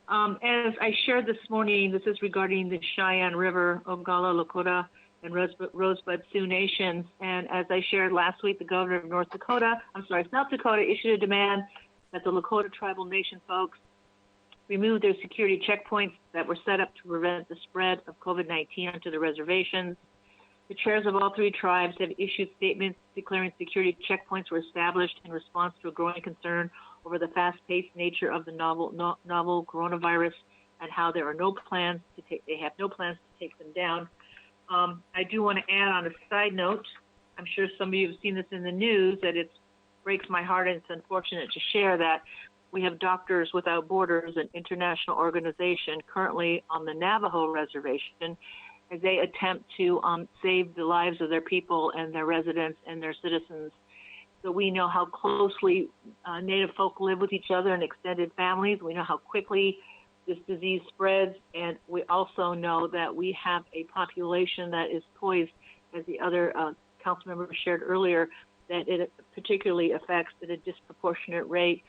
Speaker 7: As I shared this morning, this is regarding the Cheyenne River, Ogallala, Lakota, and Rosebud Sioux Nations. And as I shared last week, the governor of South Dakota issued a demand that the Lakota tribal nation folks remove their security checkpoints that were set up to prevent the spread of COVID-19 onto the reservations. The chairs of all three tribes have issued statements declaring security checkpoints were established in response to a growing concern over the fast-paced nature of the novel coronavirus and how they have no plans to take them down. I do want to add on a side note, I'm sure some of you have seen this in the news, that it breaks my heart and it's unfortunate to share that we have Doctors Without Borders, an international organization currently on the Navajo reservation, as they attempt to save the lives of their people and their residents and their citizens. So we know how closely Native folk live with each other and extended families. We know how quickly this disease spreads, and we also know that we have a population that is poised, as the other council member shared earlier, that it particularly affects at a disproportionate rate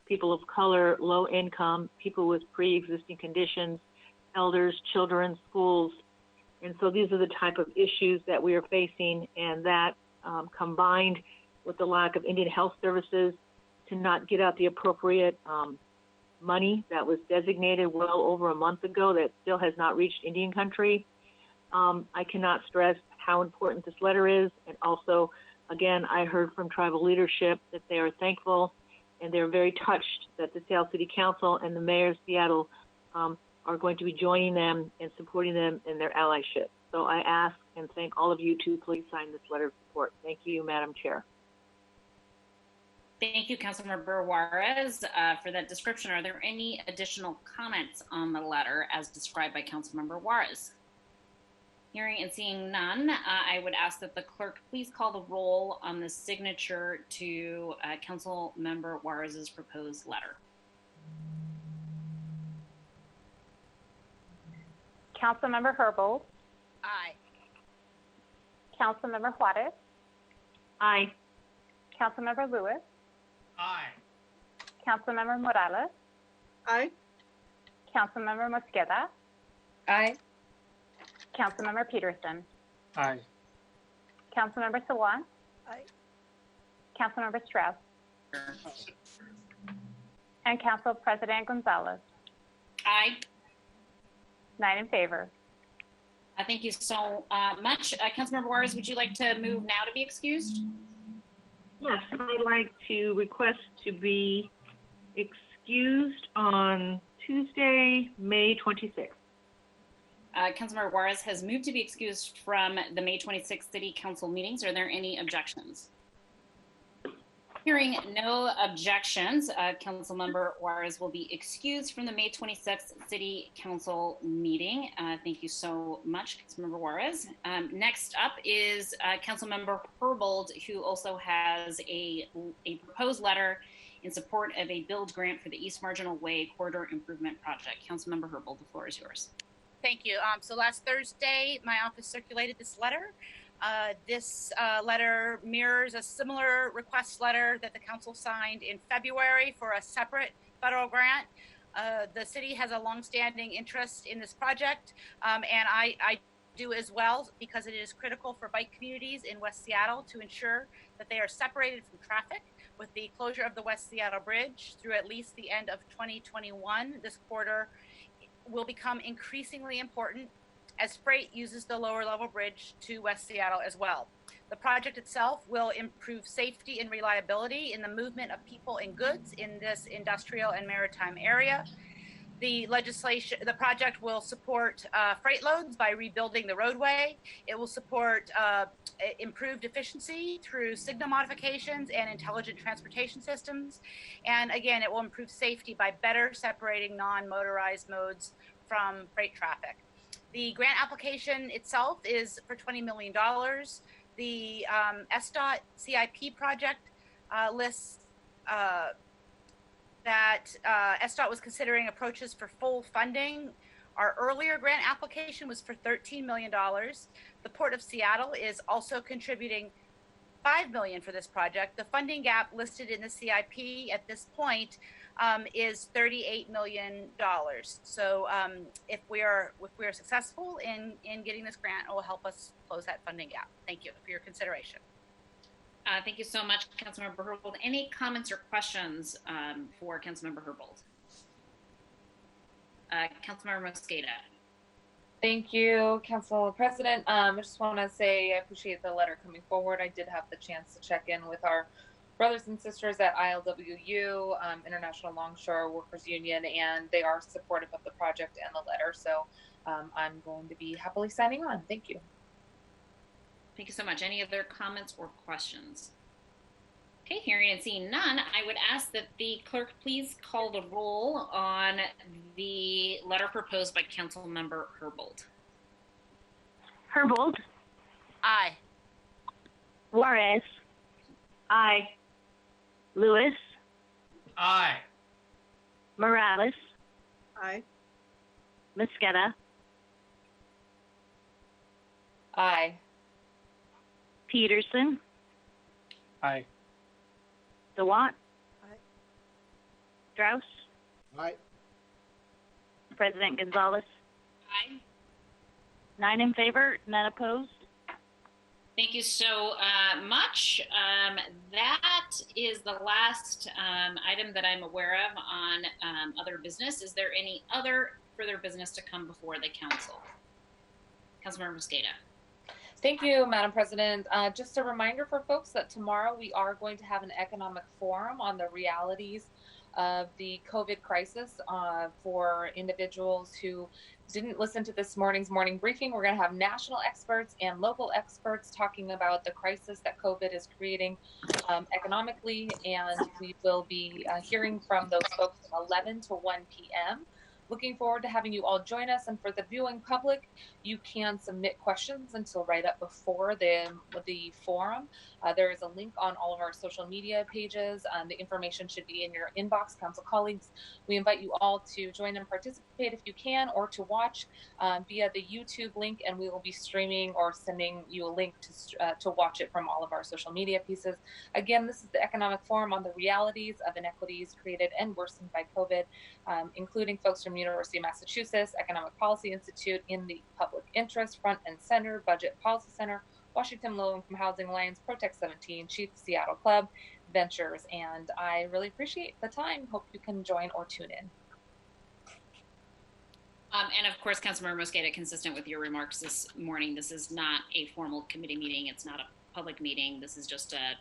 Speaker 7: people of color, low income, people with pre-existing conditions, elders, children, schools. And so these are the type of issues that we are facing, and that combined with the lack of Indian health services to not get out the appropriate money that was designated well over a month ago that still has not reached Indian country. I cannot stress how important this letter is. And also, again, I heard from tribal leadership that they are thankful and they're very touched that the Seattle City Council and the Mayor of Seattle are going to be joining them and supporting them in their allyship. So I ask and thank all of you to please sign this letter of support. Thank you, Madam Chair.
Speaker 1: Thank you, Councilmember Juarez, for that description. Are there any additional comments on the letter as described by Councilmember Juarez? Hearing and seeing none, I would ask that the clerk please call the roll on the signature to Councilmember Juarez's proposed letter.
Speaker 20: Councilmember Herbold.
Speaker 2: Aye.
Speaker 20: Councilmember Juarez.
Speaker 7: Aye.
Speaker 20: Councilmember Lewis.
Speaker 6: Aye.
Speaker 20: Councilmember Morales.
Speaker 8: Aye.
Speaker 20: Councilmember Mosqueda.
Speaker 8: Aye.
Speaker 20: Councilmember Peterson.
Speaker 6: Aye.
Speaker 20: Councilmember Sawant.
Speaker 8: Aye.
Speaker 20: Councilmember Strauss. And Council President Gonzalez.
Speaker 1: Aye.
Speaker 20: 9 in favor.
Speaker 1: Thank you so much. Councilmember Juarez, would you like to move now to be excused?
Speaker 7: Yes, I'd like to request to be excused on Tuesday, May 26th.
Speaker 1: Councilmember Juarez has moved to be excused from the May 26th City Council meetings. Are there any objections? Hearing no objections, Councilmember Juarez will be excused from the May 26th City Council meeting. Thank you so much, Councilmember Juarez. Next up is Councilmember Herbold, who also has a proposed letter in support of a build grant for the East Marginal Way Corridor Improvement Project. Councilmember Herbold, the floor is yours.
Speaker 2: Thank you. So last Thursday, my office circulated this letter. This letter mirrors a similar request letter that the council signed in February for a separate federal grant. The city has a longstanding interest in this project, and I do as well, because it is critical for bike communities in West Seattle to ensure that they are separated from traffic. With the closure of the West Seattle Bridge through at least the end of 2021, this corridor will become increasingly important as freight uses the lower level bridge to West Seattle as well. The project itself will improve safety and reliability in the movement of people and goods in this industrial and maritime area. The project will support freight loads by rebuilding the roadway. It will support improved efficiency through signal modifications and intelligent transportation systems. And again, it will improve safety by better separating non-motorized modes from freight traffic. The grant application itself is for $20 million. The SDOT CIP project lists that SDOT was considering approaches for full funding. Our earlier grant application was for $13 million. The Port of Seattle is also contributing $5 million for this project. The funding gap listed in the CIP at this point is $38 million. So if we are successful in getting this grant, it will help us close that funding gap. Thank you for your consideration.
Speaker 1: Thank you so much, Councilmember Herbold. Any comments or questions for Councilmember Herbold? Councilmember Mosqueda.
Speaker 3: Thank you, Council President. I just want to say I appreciate the letter coming forward. I did have the chance to check in with our brothers and sisters at ILWU, International Longshore Workers Union, and they are supportive of the project and the letter. So I'm going to be happily signing on. Thank you.
Speaker 1: Thank you so much. Any other comments or questions? Okay, hearing and seeing none, I would ask that the clerk please call the roll on the letter proposed by Councilmember Herbold.
Speaker 21: Herbold.
Speaker 2: Aye.
Speaker 21: Juarez.
Speaker 8: Aye.
Speaker 21: Lewis.
Speaker 6: Aye.
Speaker 21: Morales.
Speaker 8: Aye.
Speaker 21: Mosqueda.
Speaker 3: Aye.
Speaker 21: Peterson.
Speaker 6: Aye.
Speaker 21: DeWatt.
Speaker 8: Aye.
Speaker 21: Strauss.
Speaker 5: Aye.
Speaker 21: President Gonzalez.
Speaker 1: Aye.
Speaker 21: 9 in favor, none opposed.
Speaker 1: Thank you so much. That is the last item that I'm aware of on other business. Is there any other further business to come before the council? Councilmember Mosqueda.
Speaker 3: Thank you, Madam President. Just a reminder for folks that tomorrow we are going to have an economic forum on the realities of the COVID crisis for individuals who didn't listen to this morning's morning briefing. We're going to have national experts and local experts talking about the crisis that COVID is creating economically, and we will be hearing from those folks from 11 to 1 p.m. Looking forward to having you all join us. And for the viewing public, you can submit questions until right up before the forum. There is a link on all of our social media pages. The information should be in your inbox, council colleagues. We invite you all to join and participate if you can, or to watch via the YouTube link, and we will be streaming or sending you a link to watch it from all of our social media pieces. Again, this is the Economic Forum on the realities of inequities created and worsened by COVID, including folks from University of Massachusetts, Economic Policy Institute, in the Public Interest, Front and Center, Budget Policy Center, Washington Low Income Housing Alliance, Protect 17, Chief Seattle Club, Ventures, and I really appreciate the time. Hope you can join or tune in.
Speaker 1: And of course, Councilmember Mosqueda, consistent with your remarks this morning, this is not a formal committee meeting. It's not a public meeting. This is just a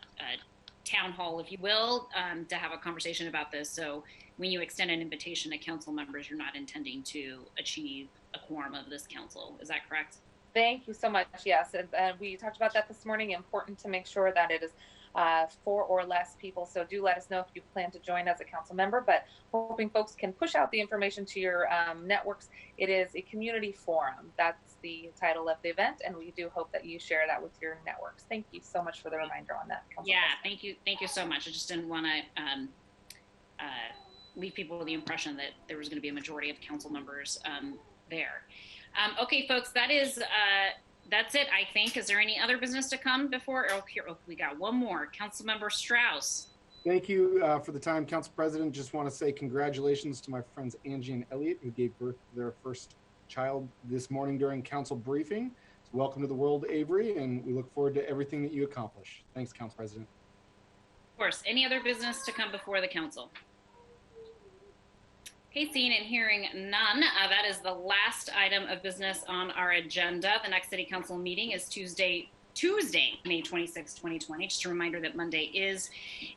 Speaker 1: town hall, if you will, to have a conversation about this. So when you extend an invitation to council members, you're not intending to achieve a quorum of this council. Is that correct?
Speaker 3: Thank you so much. Yes, and we talked about that this morning. Important to make sure that it is 4 or less people. So do let us know if you plan to join as a council member, but hoping folks can push out the information to your networks. It is a community forum. That's the title of the event, and we do hope that you share that with your networks. Thank you so much for the reminder on that, Council President.
Speaker 1: Thank you so much. I just didn't want to leave people with the impression that there was going to be a majority of council members there. Okay, folks, that's it, I think. Is there any other business to come before? We got one more. Councilmember Strauss.
Speaker 5: Thank you for the time, Council President. Just want to say congratulations to my friends Angie and Elliot, who gave birth to their first child this morning during council briefing. So welcome to the world, Avery, and we look forward to everything that you accomplish. Thanks, Council President.
Speaker 1: Of course. Any other business to come before the council? Okay, seeing and hearing none, that is the last item of business on our agenda. The next City Council meeting is Tuesday, May 26, 2020. Just a reminder that Monday is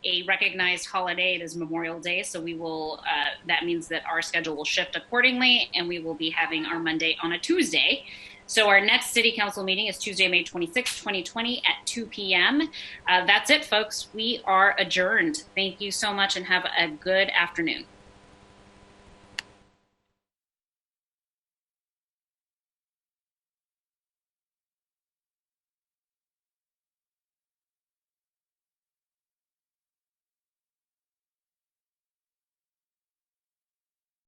Speaker 1: a recognized holiday. It is Memorial Day, so we will, that means that our schedule will shift accordingly, and we will be having our Monday on a Tuesday. So our next City Council meeting is Tuesday, May 26, 2020 at 2 p.m. That's it, folks. We are adjourned. Thank you so much and have a good afternoon.